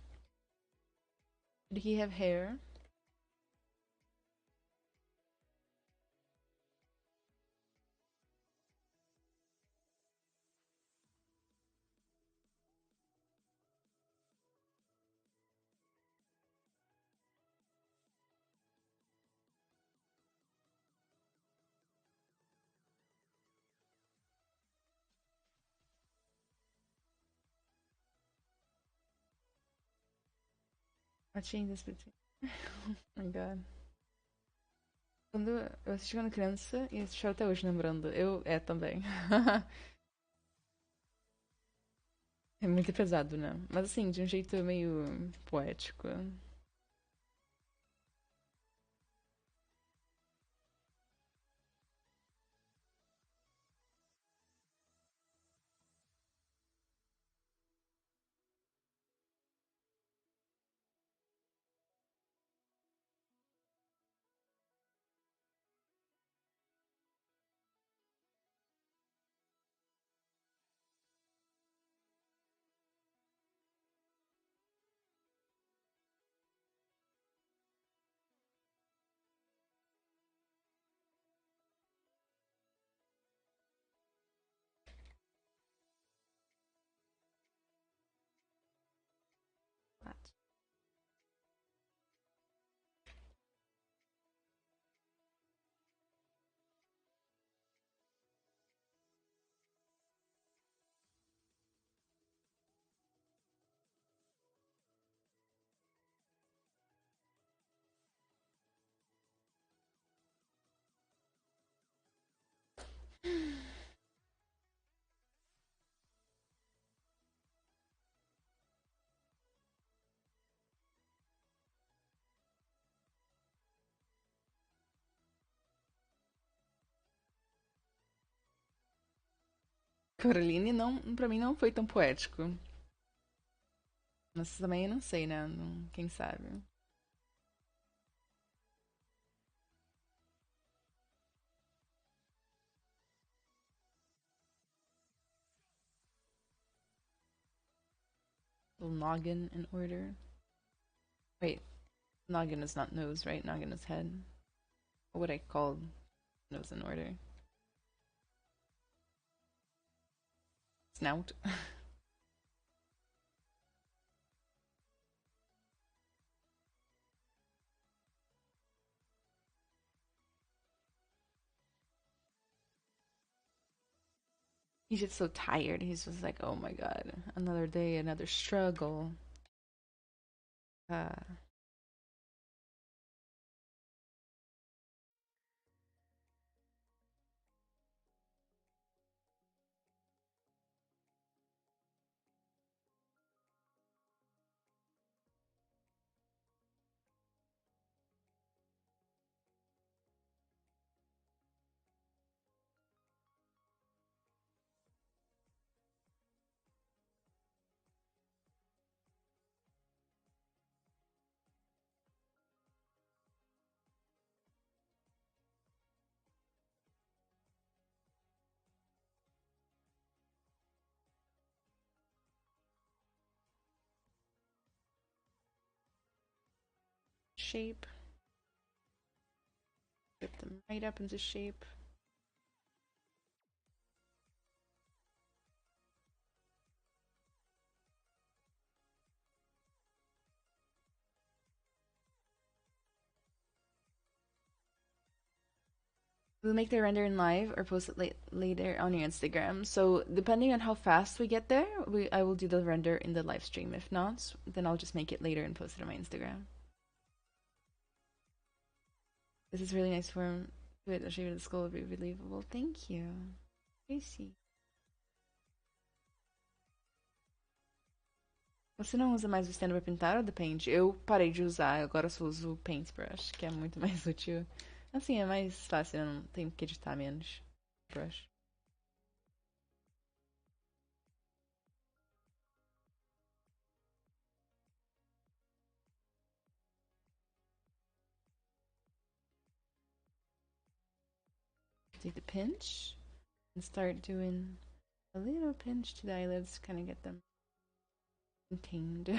Did he have hair? Watching this between. Oh my god. Quando eu assisti quando criança e assisti até hoje lembrando. Eu também. É muito pesado, né? Mas assim, de um jeito meio poético. Coraline não, pra mim não foi tão poético. Mas também eu não sei, né? Quem sabe? Little noggin in order. Wait, noggin is not nose, right? Noggin is head. What would I call nose in order? Snout. He's just so tired. He's just like, oh my god, another day, another struggle. Uh, shape. Get them right up into shape. We'll make the render in live or post it later on your Instagram. So depending on how fast we get there, I will do the render in the live stream. If not, then I'll just make it later and post it on my Instagram. This is really nice form. Wait, the shape of the skull would be believable. Thank you. Tracy. Você não usa mais o stand pra pintar ou depende? Eu parei de usar, agora só uso o Paintbrush, que é muito mais útil. Assim, é mais fácil, eu não tenho que editar menos. Brush. Take the pinch and start doing a little pinch to the eyelids, kind of get them contained.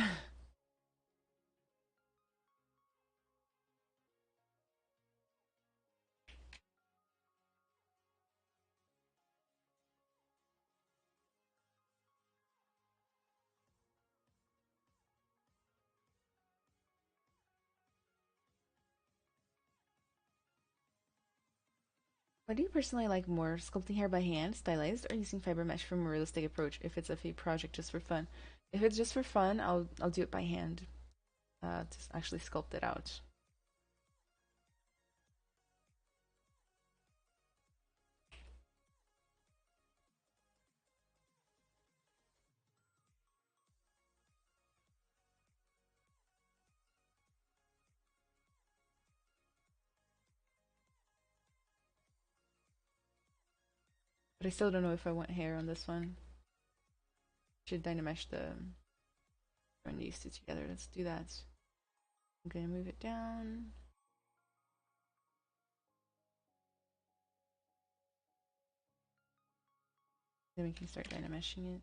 What do you personally like more, sculpting hair by hand, stylized, or using fiber mesh from a realistic approach if it's a fake project just for fun? If it's just for fun, I'll do it by hand to actually sculpt it out. But I still don't know if I want hair on this one. Should dynamesh the run these two together. Let's do that. I'm gonna move it down. Then we can start dynameshing it.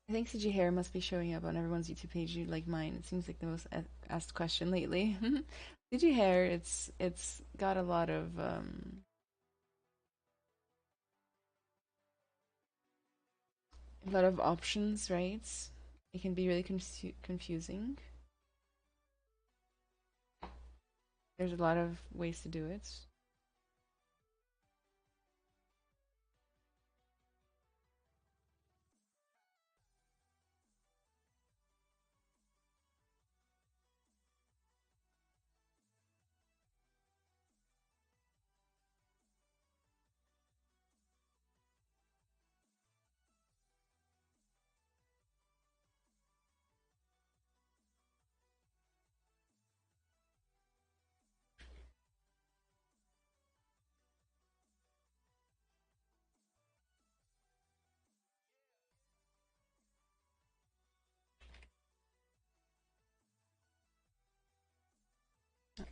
I think CG hair must be showing up on everyone's YouTube page, like mine. It seems like the most asked question lately. CG hair, it's got a lot of options, right? It can be really confusing. There's a lot of ways to do it.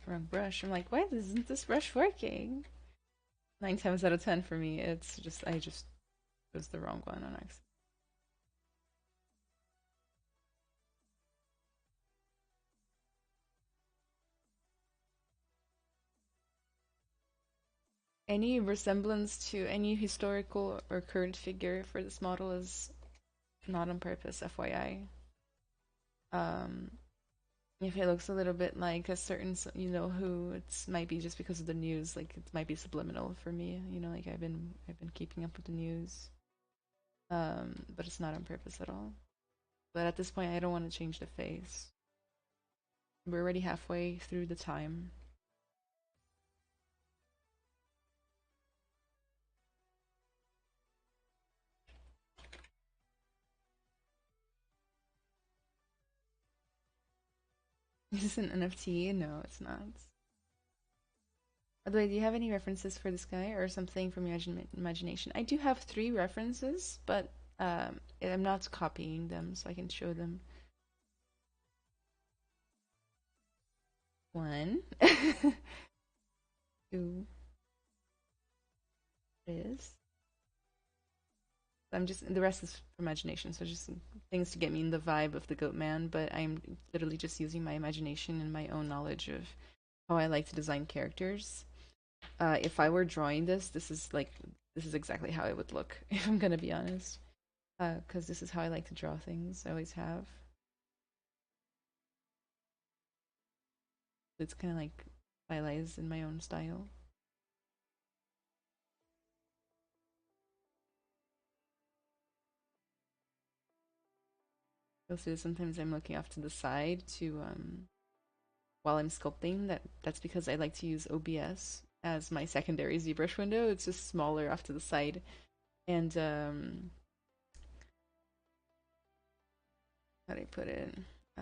Wrong brush. I'm like, why isn't this brush working? 9 times out of 10 for me, it's just I just chose the wrong one on accident. Any resemblance to any historical or current figure for this model is not on purpose, FYI. Um, if it looks a little bit like a certain, who, it's might be just because of the news. Like it might be subliminal for me. Like I've been keeping up with the news. But it's not on purpose at all. But at this point, I don't want to change the face. We're already halfway through the time. Is this an NFT? No, it's not. By the way, do you have any references for this guy or something from your imagination? I do have 3 references, but I'm not copying them, so I can show them. One, two, is. I'm just the rest is for imagination, so just things to get me in the vibe of the Goatman. But I'm literally just using my imagination and my own knowledge of how I like to design characters. If I were drawing this, this is exactly how it would look. If I'm gonna be honest, because this is how I like to draw things. I always have. It's kind of like stylized in my own style. You'll see that sometimes I'm looking off to the side to while I'm sculpting. That's because I like to use OBS as my secondary ZBrush window. It's just smaller off to the side, and how do I put it? I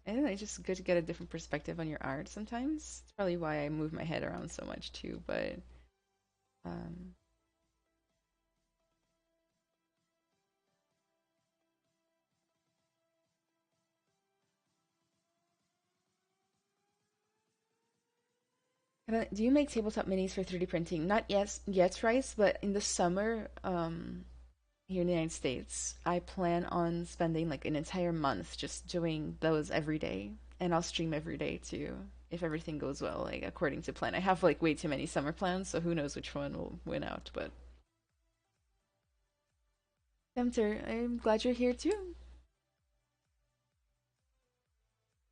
don't know. It's just good to get a different perspective on your art. Sometimes it's probably why I move my head around so much too. But um, do you make tabletop minis for 3D printing? Not yet, Rice, but in the summer, here in the United States, I plan on spending like an entire month just doing those every day, and I'll stream every day too, if everything goes well, like according to plan. I have like way too many summer plans, so who knows which one will win out, but Tempter, I'm glad you're here too.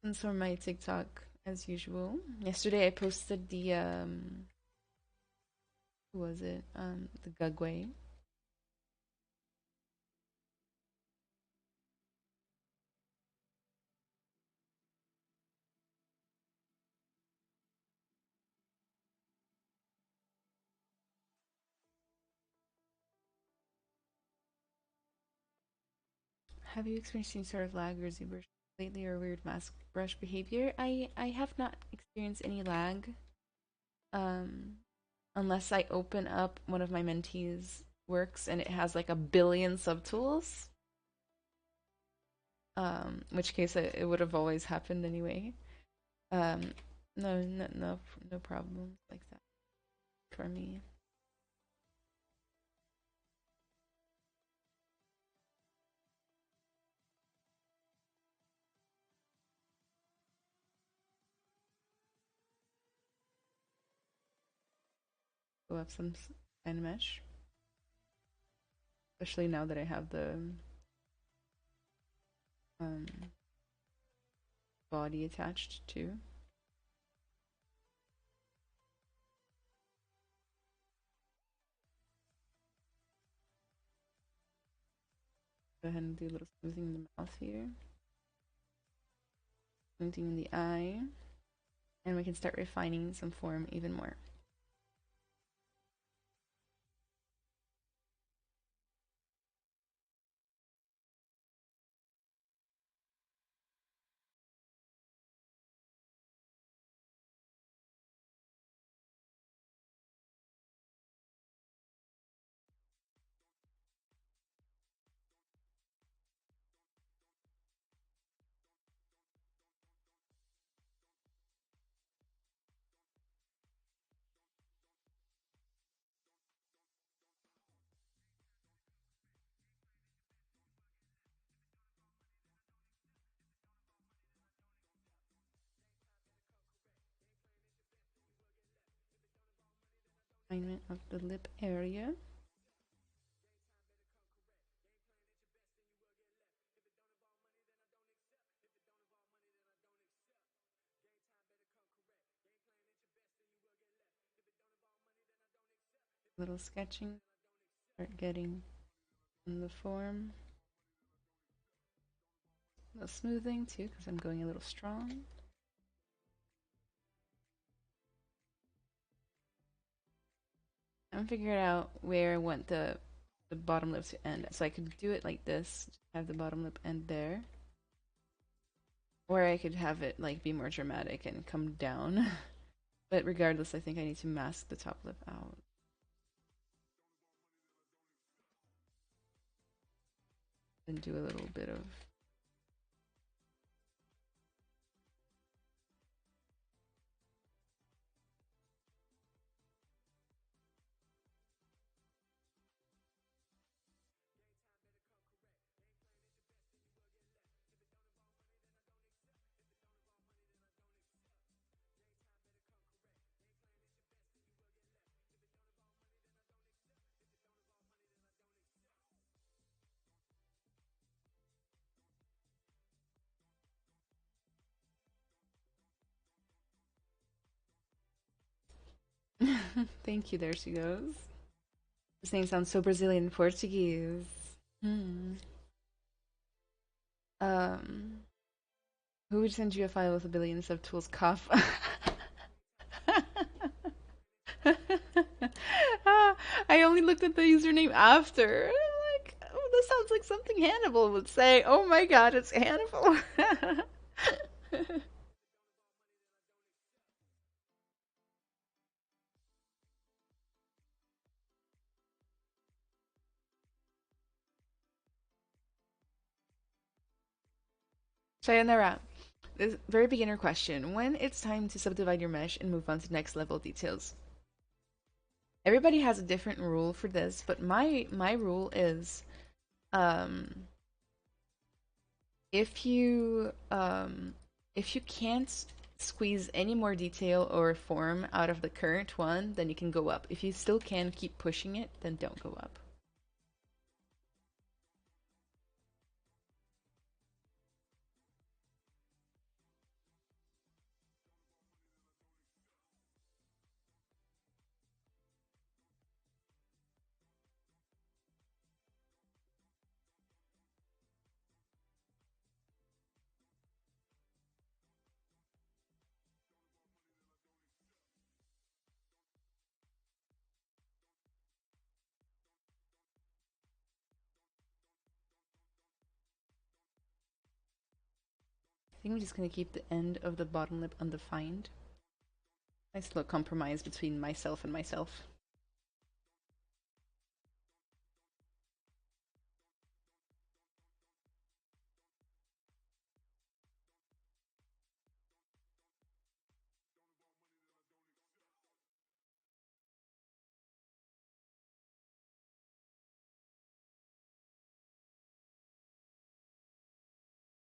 And for my TikTok as usual. Yesterday I posted the who was it? The Gugway. Have you experienced any sort of lag or ZBrush lately or weird mask brush behavior? I have not experienced any lag. Um, unless I open up one of my mentees' works and it has like a billion subtools. In which case it would have always happened anyway. Um, no problems like that for me. Go up some end mesh, especially now that I have the um, body attached too. Go ahead and do a little smoothing in the mouth here, smoothing in the eye, and we can start refining some form even more. Alignment of the lip area. Little sketching. Start getting in the form. A little smoothing too, because I'm going a little strong. I'm figuring out where I want the bottom lip to end. So I could do it like this, have the bottom lip end there. Or I could have it like be more dramatic and come down. But regardless, I think I need to mask the top lip out. And do a little bit of Thank you, there she goes. This name sounds so Brazilian in Portuguese. Hmm. Um, who would send you a file with a billion subtools? Cough. I only looked at the username after. I'm like, oh, this sounds like something Hannibal would say. Oh my god, it's Hannibal. Sayonara. This very beginner question. When it's time to subdivide your mesh and move on to next level details? Everybody has a different rule for this, but my rule is um if you can't squeeze any more detail or form out of the current one, then you can go up. If you still can keep pushing it, then don't go up. I think I'm just gonna keep the end of the bottom lip undefined. Nice little compromise between myself and myself.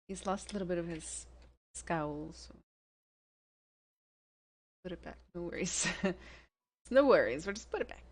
He's lost a little bit of his scowl, so put it back. No worries. It's No worries. We'll just put it back.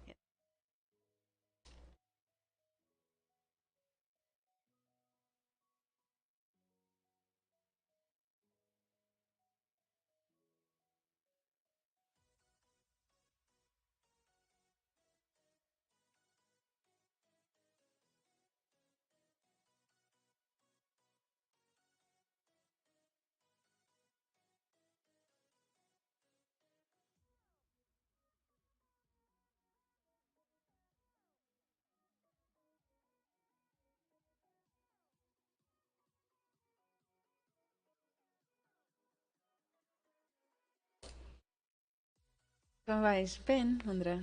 Então vais bem, Andrea.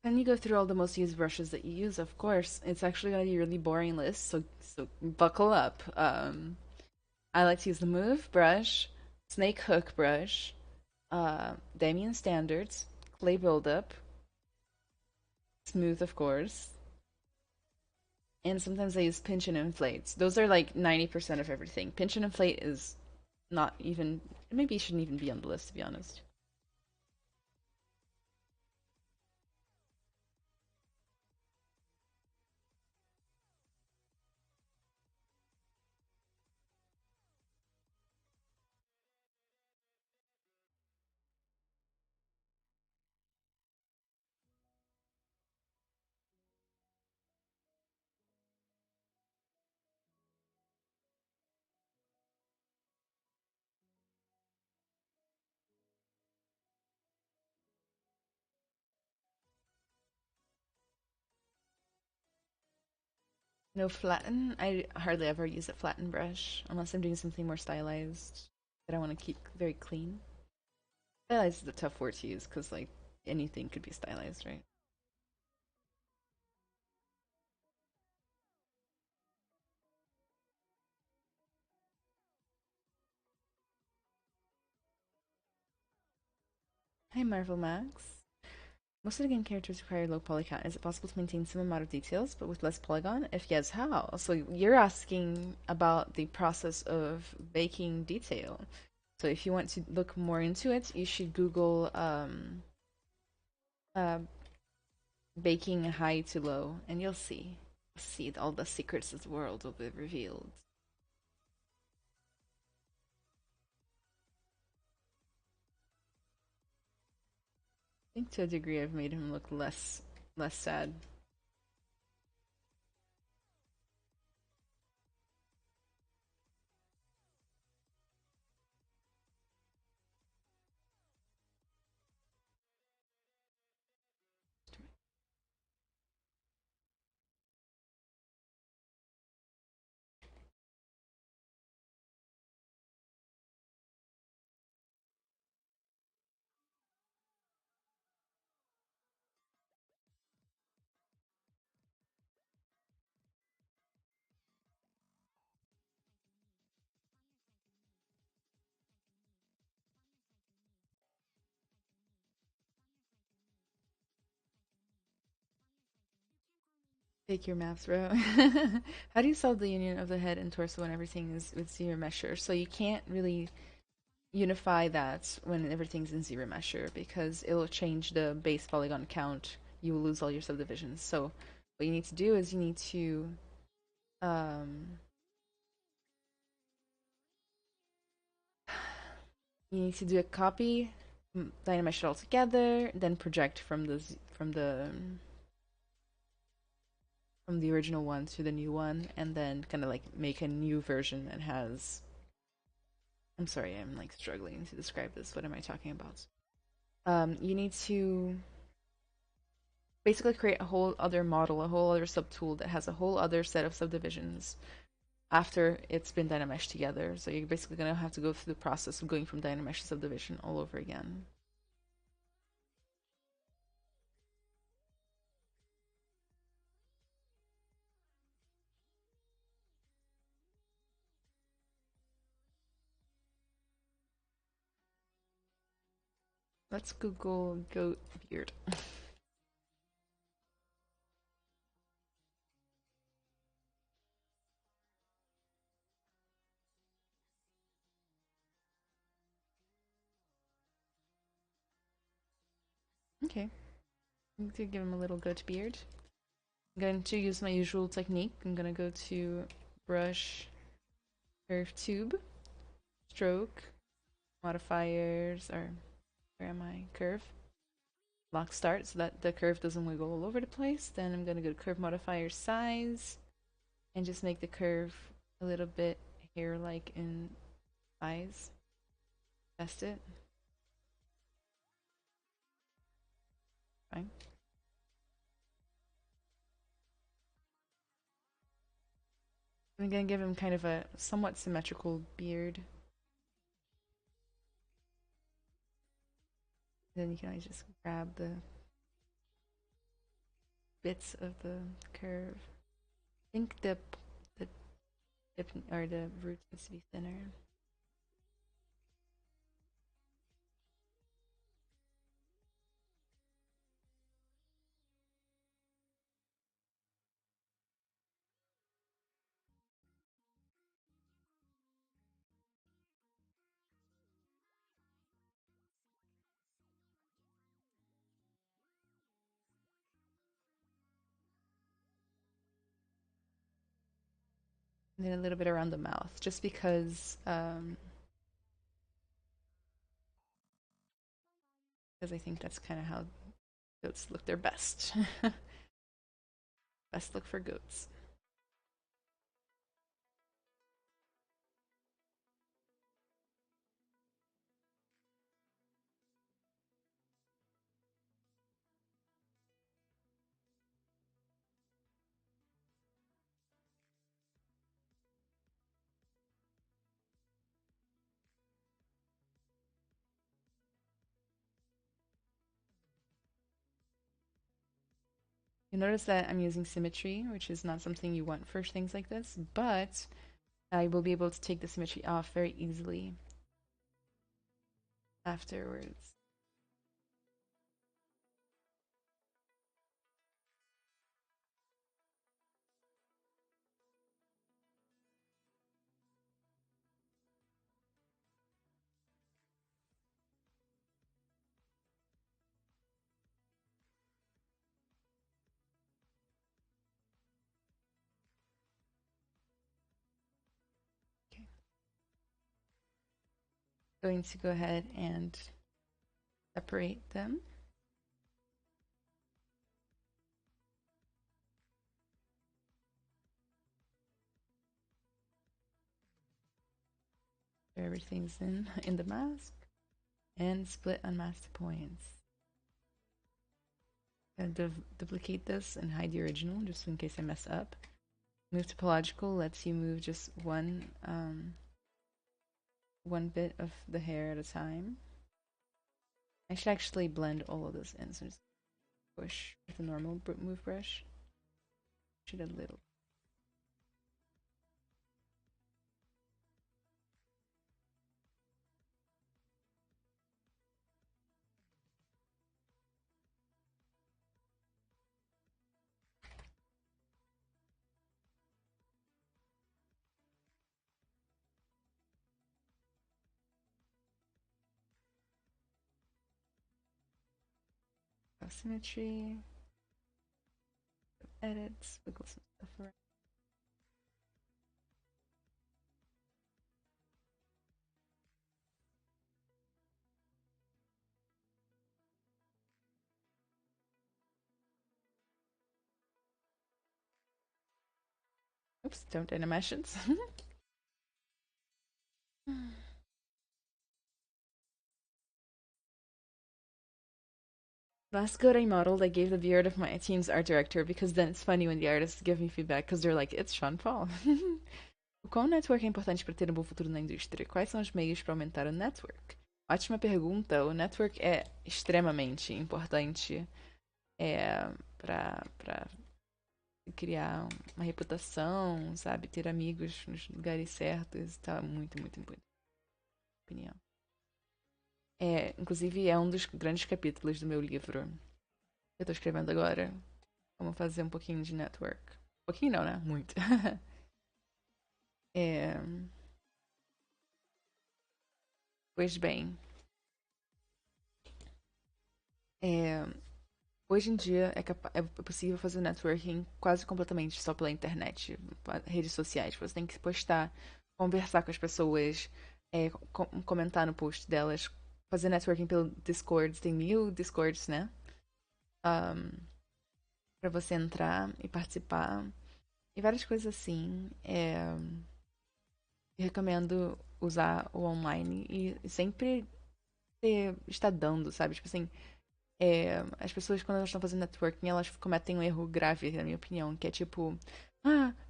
Then you go through all the most used brushes that you use, of course. It's actually going to be a really boring list, so buckle up. I like to use the Move brush, Snake Hook brush, Damien Standards, Clay Buildup, Smooth, of course, and sometimes I use Pinch and Inflate. Those are like 90% of everything. Pinch and Inflate is not even, maybe it shouldn't even be on the list, to be honest. No flatten. I hardly ever use a flatten brush unless I'm doing something more stylized that I want to keep very clean. Stylized is a tough word to use because like anything could be stylized, right? Hi Marvel Max. Most of the game characters require low poly count. Is it possible to maintain some amount of details but with less polygon? If yes, how? So you're asking about the process of baking detail. So if you want to look more into it, you should Google uh, baking high to low, and you'll see. See all the secrets of the world will be revealed. I think to a degree I've made him look less sad. Take your maps, bro. How do you solve the union of the head and torso when everything is with zero measure? So you can't really unify that when everything's in zero measure because it'll change the base polygon count. You will lose all your subdivisions. So what you need to do is um, you need to do a copy, dynamesh it all together, then project from the original one to the new one, and then kind of like make a new version that has. I'm sorry, I'm like struggling to describe this. What am I talking about? You need to basically create a whole other model, a whole other subtool that has a whole other set of subdivisions after it's been Dynamesh together. So you're basically gonna have to go through the process of going from Dynamesh to subdivision all over again. Let's Google goat beard. Okay. I'm going to give him a little goat beard. I'm going to use my usual technique. I'm going to go to brush, curve tube, stroke, modifiers, or where am I? Curve. Lock start so that the curve doesn't wiggle all over the place. Then I'm going to go to curve modifier size and just make the curve a little bit hair-like in size. Test it. Fine. I'm going to give him kind of a somewhat symmetrical beard. Then you can always just grab the bits of the curve. I think the tip or the root needs to be thinner. And then a little bit around the mouth, just because I think that's kind of how goats look their best. Best look for goats. You notice that I'm using symmetry, which is not something you want for things like this, but I will be able to take the symmetry off very easily afterwards. Okay. Going to go ahead and separate them. So everything's in the mask and split unmasked points. Duplicate this and hide the original just in case I mess up. Move topological lets you move just one bit of the hair at a time. I should actually blend all of this in, so just push with a normal move brush. Should a little. Symmetry, edits, wiggle some stuff around. Oops, don't animations. Last code I modeled, I gave the beard of my team's art director because then it's funny when the artists give me feedback because they're like, it's Sean Paul. O quão network é importante para ter um bom futuro na indústria? Quais são os meios para aumentar o network? Ótima pergunta. O network é extremamente importante para criar uma reputação, sabe? Ter amigos nos lugares certos. Tá muito, muito importante. Opinião. Inclusive, é um dos grandes capítulos do meu livro que eu tô escrevendo agora. Como fazer um pouquinho de network. Um pouquinho não, né? Muito. Pois bem. É, hoje em dia é possível fazer networking quase completamente só pela internet, redes sociais. Você tem que postar, conversar com as pessoas, comentar no post delas, fazer networking pelo Discord. Tem 1000 Discords, né? Um, para você entrar e participar. E várias coisas assim. Eu recomendo usar o online e sempre estar dando, sabe? Tipo assim, as pessoas, quando elas estão fazendo networking, elas cometem um erro grave, na minha opinião, que é tipo,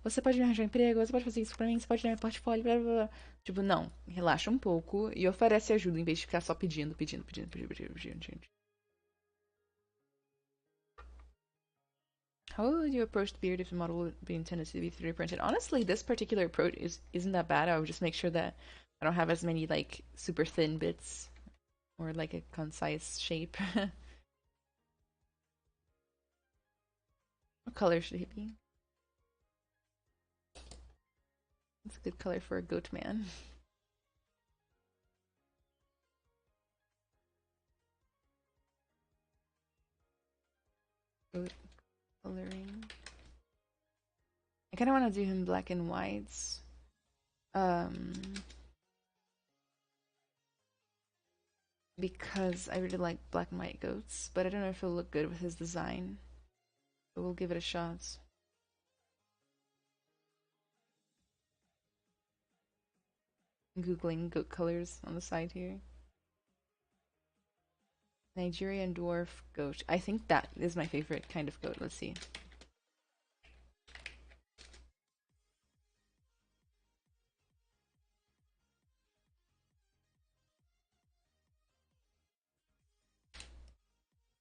você pode me arranjar um emprego, você pode fazer isso pra mim, você pode dar meu portfólio, blá blá blá. Tipo, não, relaxa um pouco e oferece ajuda em vez de ficar só pedindo, pedindo, pedindo, pedindo, pedindo, pedindo, pedindo. How would you approach the beard if the model would be intended to be 3D printed? Honestly, this particular approach isn't that bad. I would just make sure that I don't have as many like super thin bits or like a concise shape. What color should it be? It's a good color for a Goatman. Goat coloring. I kind of want to do him black and whites. Um, because I really like black and white goats, but I don't know if it'll look good with his design. But we'll give it a shot. I'm Googling goat colors on the side here. Nigerian dwarf goat. I think that is my favorite kind of goat. Let's see.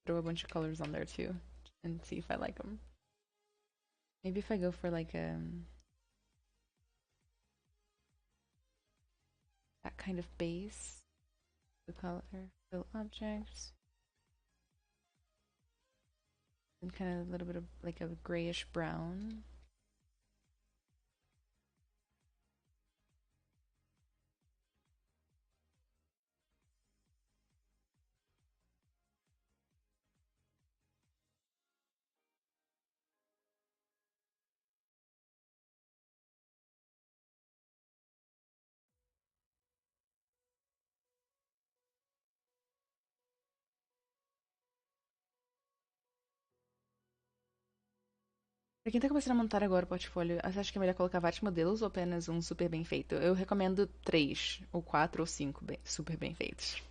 Throw a bunch of colors on there too and see if I like them. Maybe if I go for like that kind of base, the color, fill objects, and kind of a little bit of like a grayish brown. Pra quem tá começando a montar agora o portfólio, você acha que é melhor colocar vários modelos ou apenas um super bem feito? Eu recomendo 3, ou 4, ou 5 super bem feitos.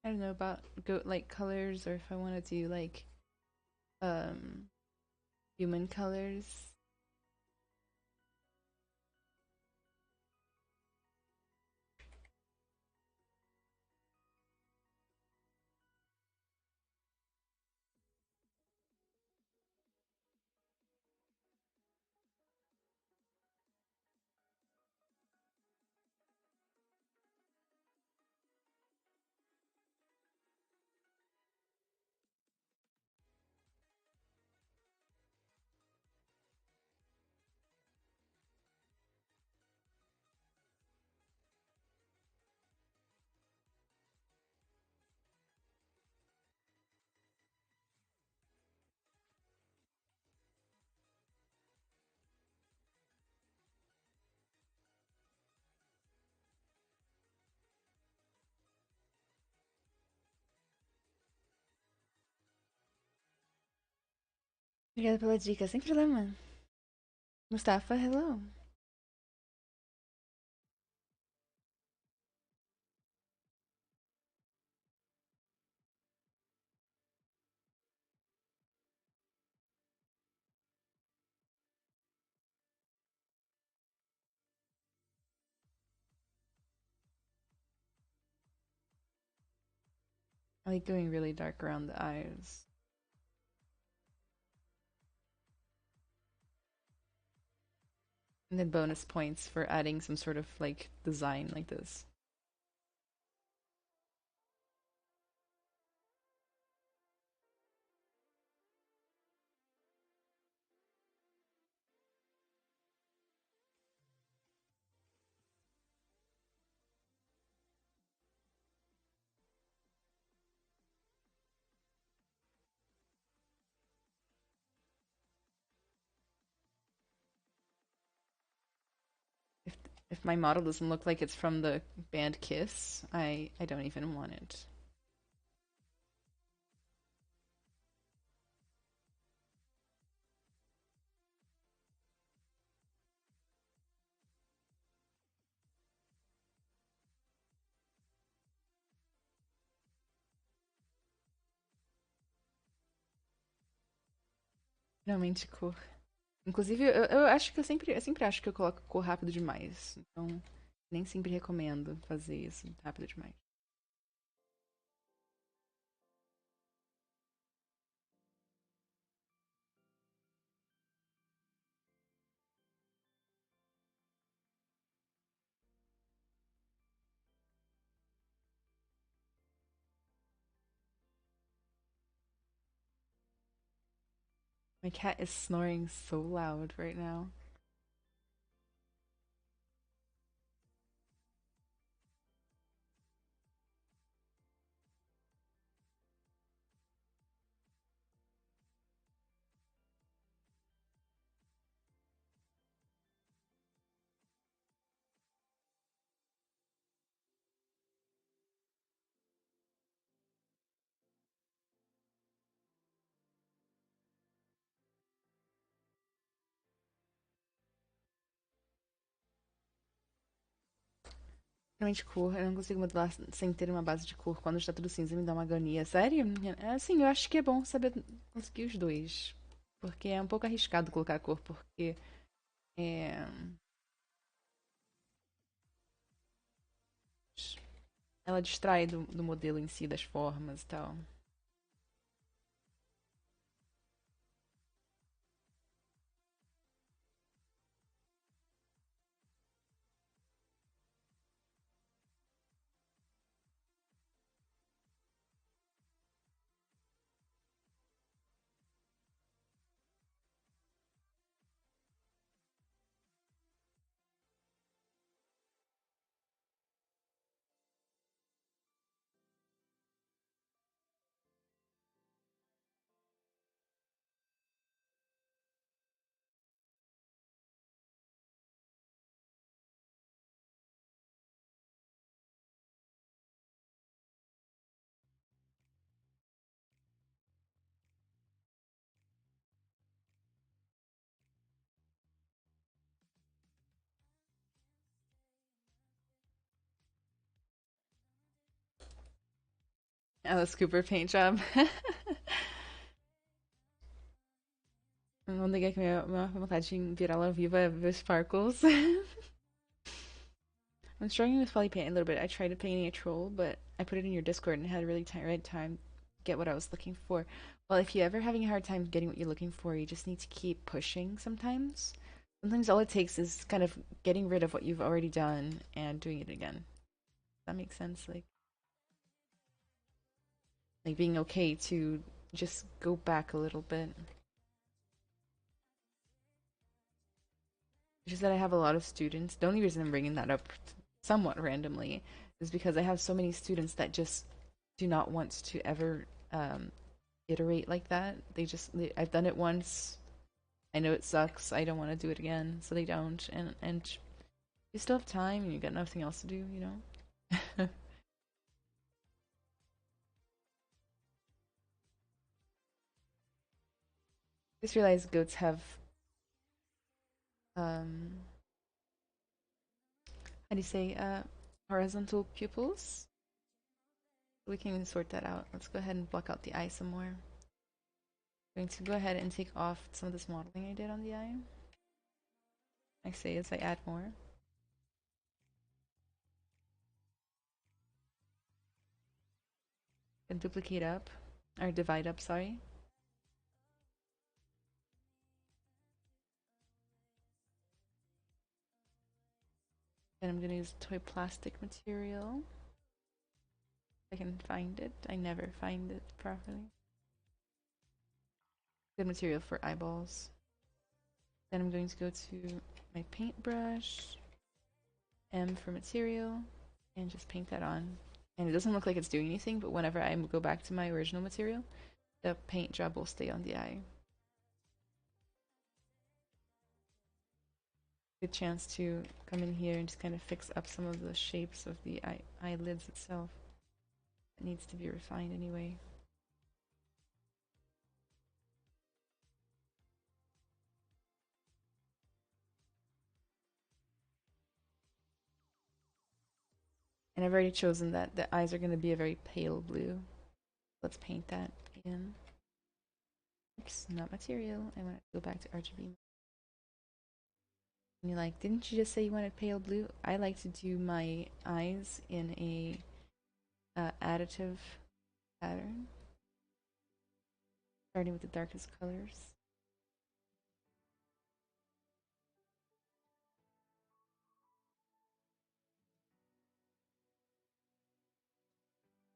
I don't know about goat-like colors or if I want to do like um human colors. Obrigada pela dica, sem problema. Mustafa, hello. I like going really dark around the eyes. And then bonus points for adding some sort of like design like this. If if my model doesn't look like it's from the band Kiss, I don't even want it. Realmente cor. Inclusive, eu acho que eu sempre acho que eu coloco cor rápido demais. Então, nem sempre recomendo fazer isso rápido demais. My cat is snoring so loud right now. Realmente cor, eu não consigo modelar sem ter uma base de cor. Quando está tudo cinza, me dá uma agonia. Sério? É assim, eu acho que é bom saber conseguir os dois. Porque é um pouco arriscado colocar cor, porque é, ela distrai do modelo em si, das formas e tal. Alice Cooper paint job. Não diga que minha vontade de virar ela viva é ver sparkles. I'm struggling with Polypainting a little bit. I tried painting a troll, but I put it in your Discord and had a really right time to get what I was looking for. Well, if you're ever having a hard time getting what you're looking for, you just need to keep pushing sometimes. Sometimes all it takes is kind of getting rid of what you've already done and doing it again. Does that make sense? Like being okay to just go back a little bit. It's just that I have a lot of students. The only reason I'm bringing that up somewhat randomly is because I have so many students that just do not want to ever iterate like that. I've done it once. I know it sucks. I don't want to do it again, so they don't. And you still have time, and you got nothing else to do, you know. Just realized goats have um how do you say horizontal pupils. We can sort that out. Let's go ahead and block out the eye some more. I'm going to go ahead and take off some of this modeling I did on the eye. I say as I add more. And duplicate up, or divide up, sorry. And I'm going to use toy plastic material. If I can find it. I never find it properly. Good material for eyeballs. Then I'm going to go to my paintbrush, M for material, and just paint that on. And it doesn't look like it's doing anything, but whenever I go back to my original material, the paint job will stay on the eye. Good chance to come in here and just kind of fix up some of the shapes of the eyelids itself. It needs to be refined anyway. And I've already chosen that the eyes are going to be a very pale blue. Let's paint that in. Oops, not material. I want to go back to RGB. And you're like, didn't you just say you wanted pale blue? I like to do my eyes in a additive pattern, starting with the darkest colors.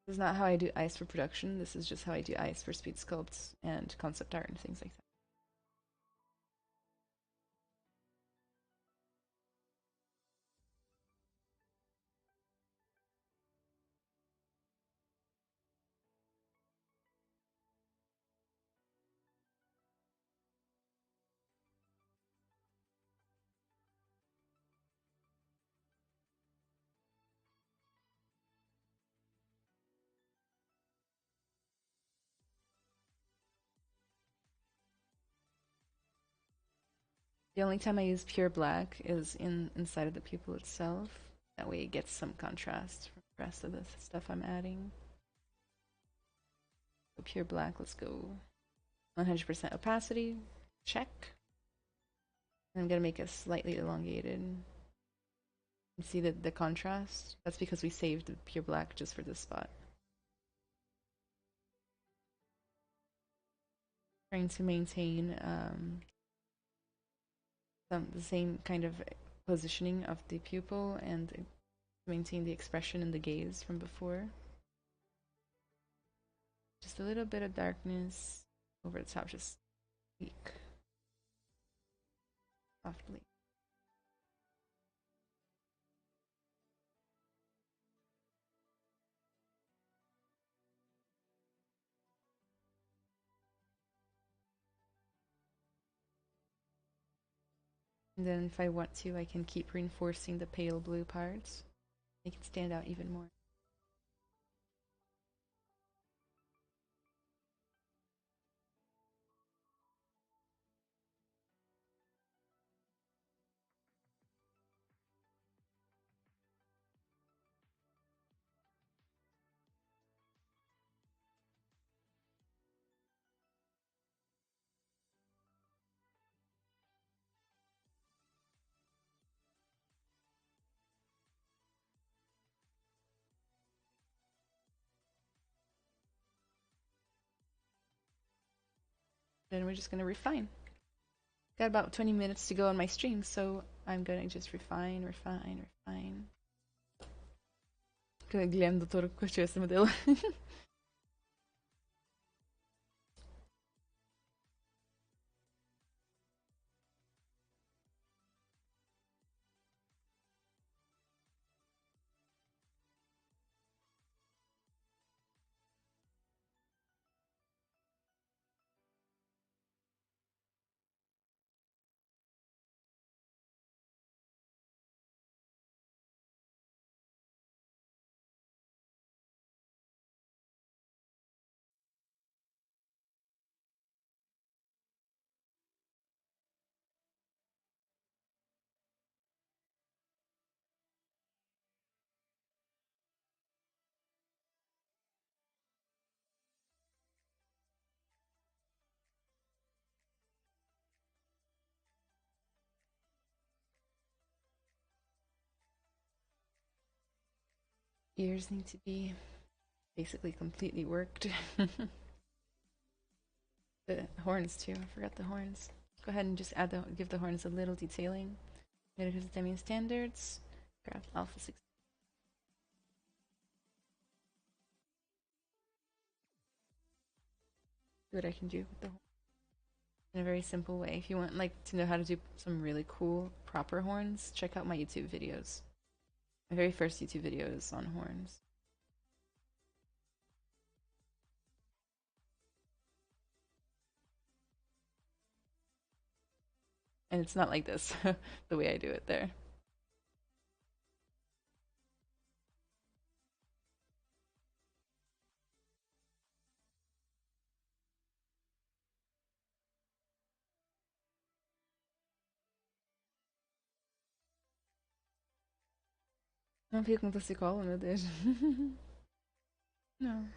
This is not how I do eyes for production. This is just how I do eyes for speed sculpts and concept art and things like that. The only time I use pure black is inside of the pupil itself. That way it gets some contrast from the rest of the stuff I'm adding. So pure black, let's go 100% opacity, check. And I'm gonna make it slightly elongated. You see the contrast? That's because we saved the pure black just for this spot. Trying to maintain the same kind of positioning of the pupil and maintain the expression in the gaze from before. Just a little bit of darkness over the top, just weak, softly. And then if I want to, I can keep reinforcing the pale blue parts. Make it stand out even more. Then we're just gonna refine. Got about 20 minutes to go on my stream, so I'm gonna just refine, refine, refine. Glömde todo o que eu esse modelo. Ears need to be basically completely worked. The horns too. I forgot the horns. Go ahead and just give the horns a little detailing. Because of Demi standards. Grab Alpha 6. See what I can do with the horn in a very simple way. If you want to know how to do some really cool proper horns, check out my YouTube videos. My very first YouTube video is on horns. And it's not like this, the way I do it there. Não fica com torcicolo, meu Deus. Não.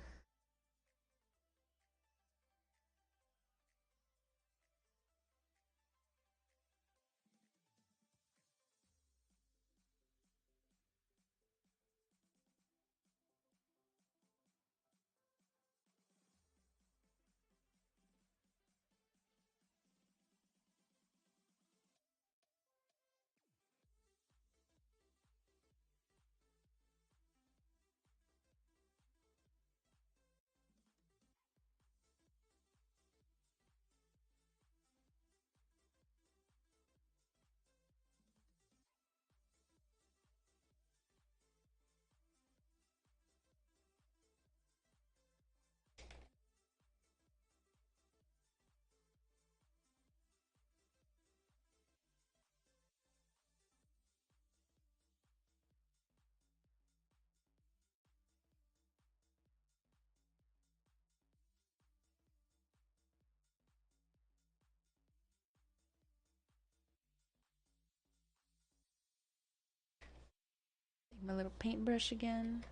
Take my little paintbrush again.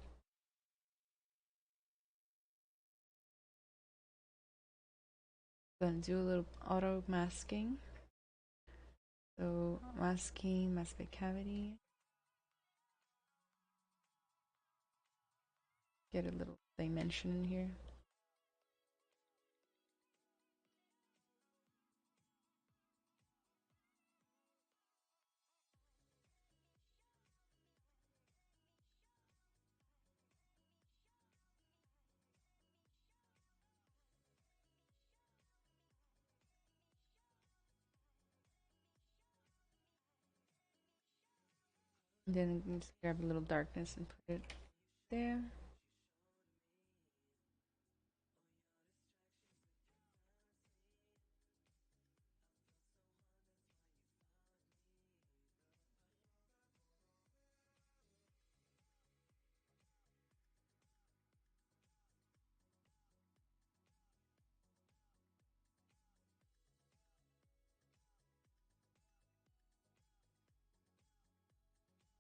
Gonna do a little auto masking. So masking, mask big cavity. Get a little dimension in here. And then just grab a little darkness and put it there.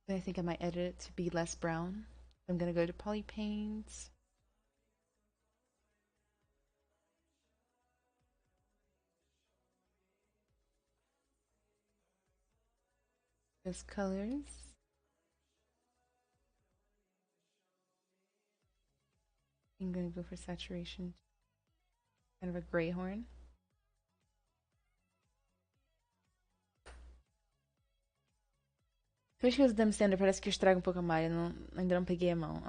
Then I think I might edit it to be less brown. I'm gonna go to Polypaints. Those colors. I'm gonna go for saturation. Kind of a gray horn. Depois que eu uso Dam Standard parece que eu estrago um pouco a malha. Ainda não peguei a mão.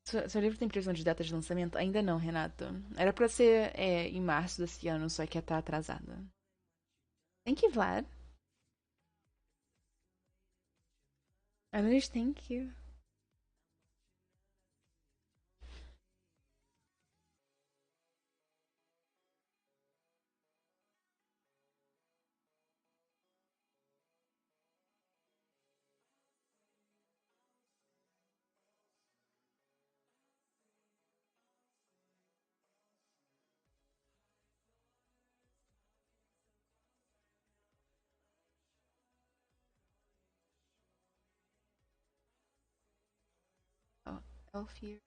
Seu livro tem previsão de data de lançamento? Ainda não, Renato. Era pra ser em março desse ano, só que tá atrasada. Thank you, Vlad. Others, thank you. Oh, elf here.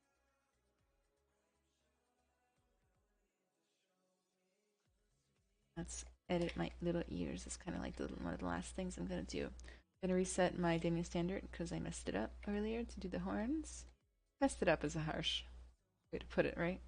Let's edit my little ears. It's kind of like one of the last things I'm gonna do. I'm gonna reset my Damien standard because I messed it up earlier to do the horns. Messed it up is a harsh way to put it, right?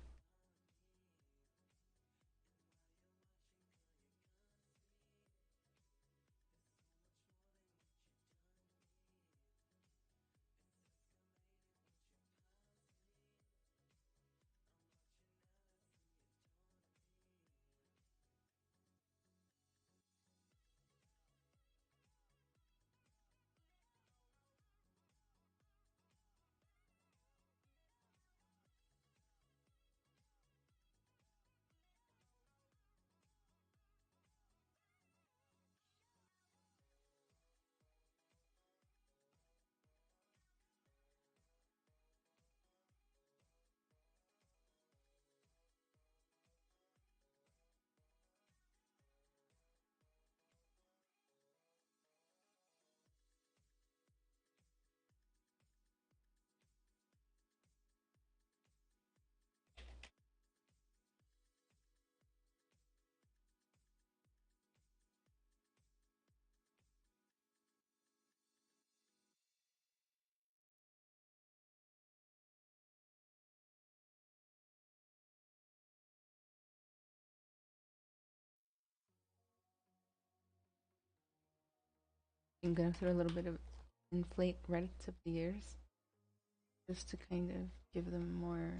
I'm gonna throw a little bit of inflate right at the tip of the ears just to kind of give them more.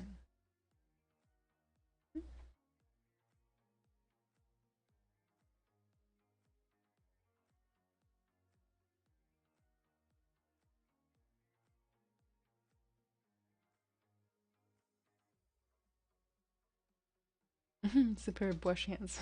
Superb brush hands.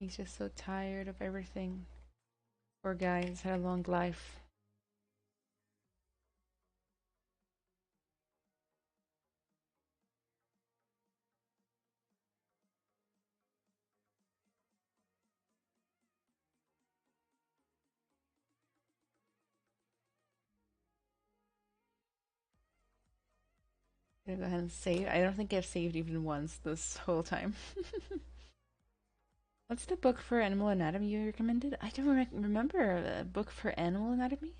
He's just so tired of everything. Poor guy, he's had a long life. Gonna go ahead and save. I don't think I've saved even once this whole time. What's the book for animal anatomy you recommended? I don't remember a book for animal anatomy.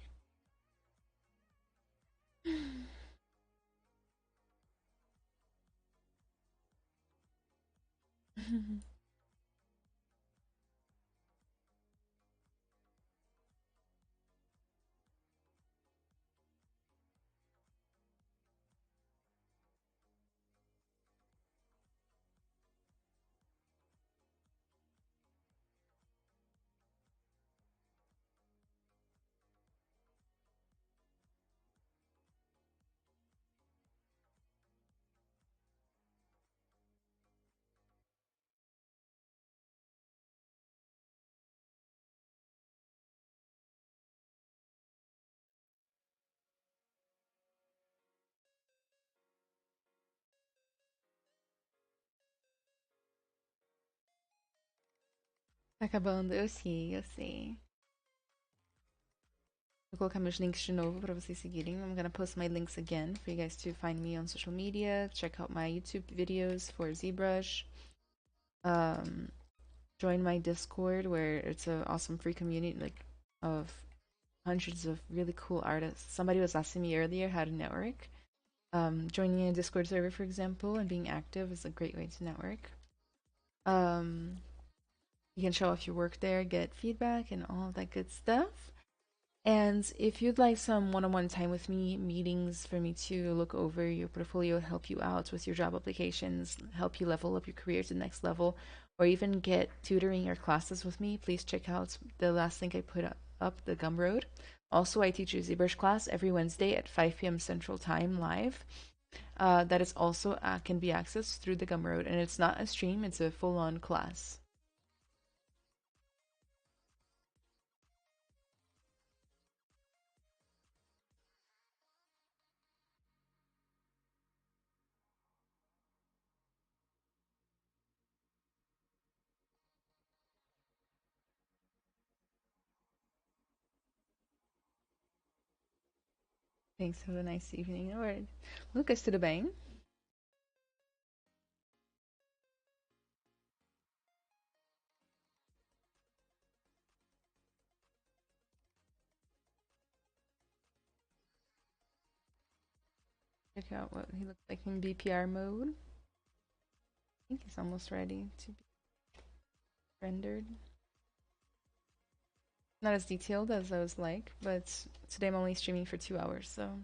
Acabando, eu sei, eu sei. Vou colocar meus links de novo para vocês seguirem. I'm gonna post my links again for you guys to find me on social media. Check out my YouTube videos for ZBrush. Join my Discord where it's an awesome free community like of hundreds of really cool artists. Somebody was asking me earlier how to network. Joining a Discord server, for example, and being active is a great way to network. Um, you can show off your work there, get feedback, and all of that good stuff. And if you'd like some one-on-one time with me, meetings for me to look over your portfolio, help you out with your job applications, help you level up your career to the next level, or even get tutoring or classes with me, please check out the last link I put up, the Gumroad. Also, I teach a ZBrush class every Wednesday at 5 p.m. Central Time live. That is also can be accessed through the Gumroad, and it's not a stream; it's a full-on class. Thanks. Have a nice evening. All right, Lucas, tudo bem? Check out what he looks like in BPR mode. I think he's almost ready to be rendered. Not as detailed as I was like, but today I'm only streaming for 2 hours, so.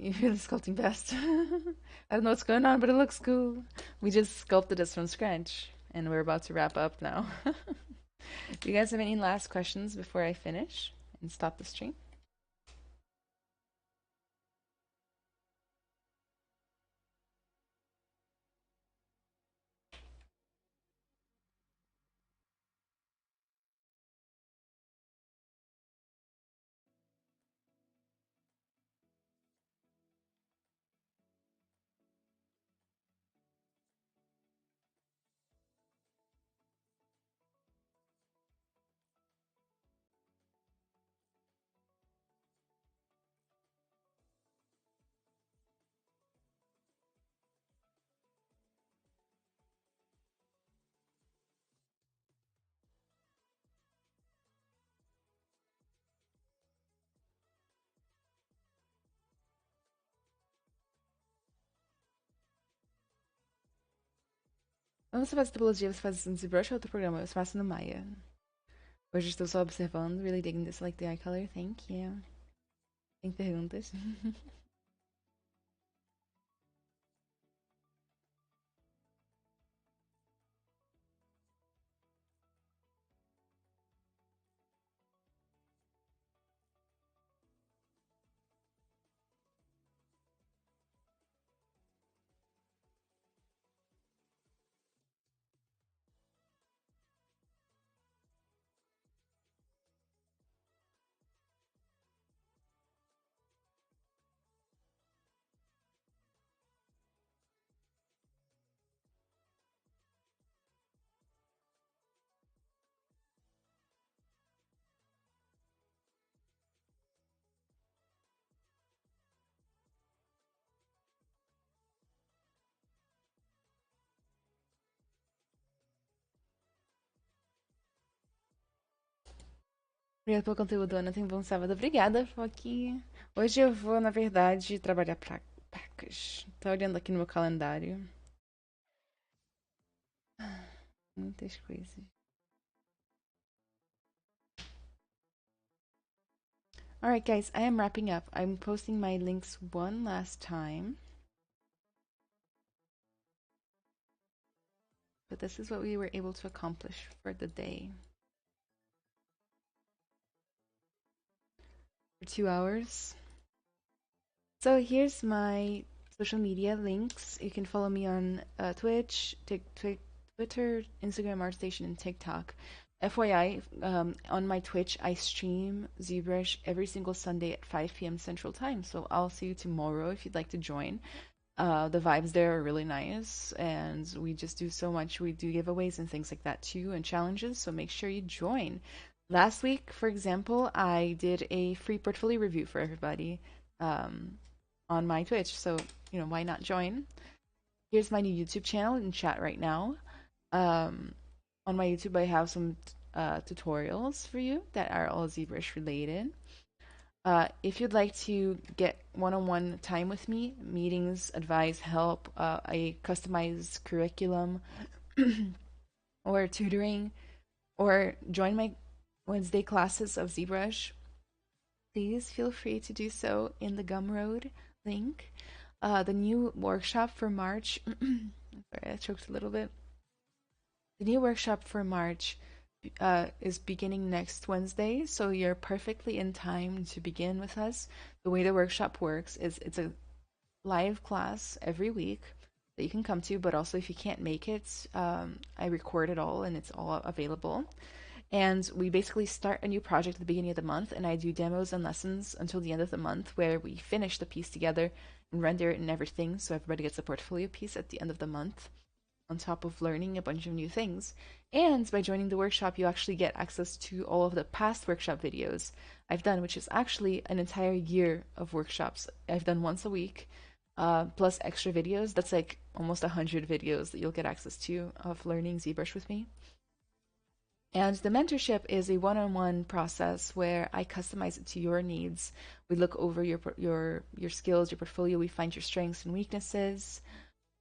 You feel the sculpting best. I don't know what's going on, but it looks cool. We just sculpted this from scratch, and we're about to wrap up now. Do you guys have any last questions before I finish and stop the stream? Quando você faz topologia, você faz no ZBrush ou outro programa? Eu faço no Maya. Hoje estou só observando, really digging this like the eye color. Thank you. Tem perguntas? Obrigada pelo conteúdo, Ana. Tenha um bom sábado. Obrigada, Foquinha. Hoje eu vou, na verdade, trabalhar pra pacas. Tô olhando aqui no meu calendário. Muitas coisas. Alright, guys, I am wrapping up. I'm posting my links one last time. But this is what we were able to accomplish for the day. For 2 hours. So here's my social media links. You can follow me on Twitch, Twitter, Instagram, ArtStation, and TikTok. FYI, on my Twitch, I stream ZBrush every single Sunday at 5 p.m. Central Time. So I'll see you tomorrow if you'd like to join. The vibes there are really nice, and we just do so much. We do giveaways and things like that too, and challenges, so make sure you join. Last week, for example, I did a free portfolio review for everybody um, on my Twitch, so why not join? Here's my new YouTube channel in chat right now. Um, on my YouTube, I have some tutorials for you that are all ZBrush related. If you'd like to get one-on-one time with me, meetings, advice, help, a customized curriculum, or tutoring, or join my Wednesday classes of ZBrush, please feel free to do so in the Gumroad link. The new workshop for March, sorry, I choked a little bit. The new workshop for March is beginning next Wednesday, so you're perfectly in time to begin with us. The way the workshop works is it's a live class every week that you can come to, but also if you can't make it, I record it all and it's all available. And we basically start a new project at the beginning of the month, and I do demos and lessons until the end of the month where we finish the piece together and render it and everything, so everybody gets a portfolio piece at the end of the month on top of learning a bunch of new things. And by joining the workshop, you actually get access to all of the past workshop videos I've done, which is actually an entire year of workshops. I've done once a week, plus extra videos. That's like almost 100 videos that you'll get access to of learning ZBrush with me. And the mentorship is a one-on-one process where I customize it to your needs. We look over your skills, your portfolio. We find your strengths and weaknesses.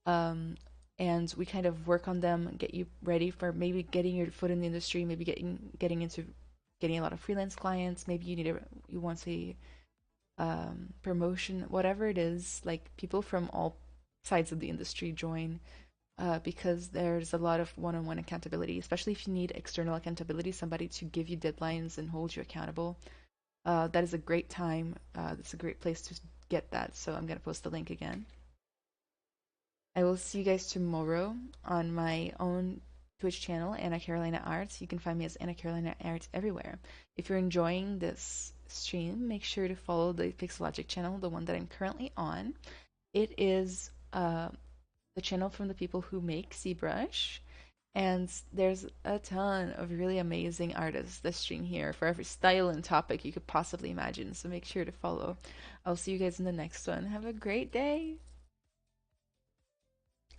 Um, and we kind of work on them, get you ready for maybe getting your foot in the industry, maybe getting into getting a lot of freelance clients. Maybe you want a promotion, whatever it is. Like people from all sides of the industry join because there's a lot of one-on-one accountability, especially if you need external accountability, somebody to give you deadlines and hold you accountable. That is a great time. It's a great place to get that. So I'm gonna post the link again. I will see you guys tomorrow on my own Twitch channel, Anna Carolina Arts. You can find me as Anna Carolina Arts everywhere. If you're enjoying this stream, make sure to follow the Pixelogic channel, the one that I'm currently on. It is the channel from the people who make ZBrush. And there's a ton of really amazing artists that stream here for every style and topic you could possibly imagine. So make sure to follow. I'll see you guys in the next one. Have a great day.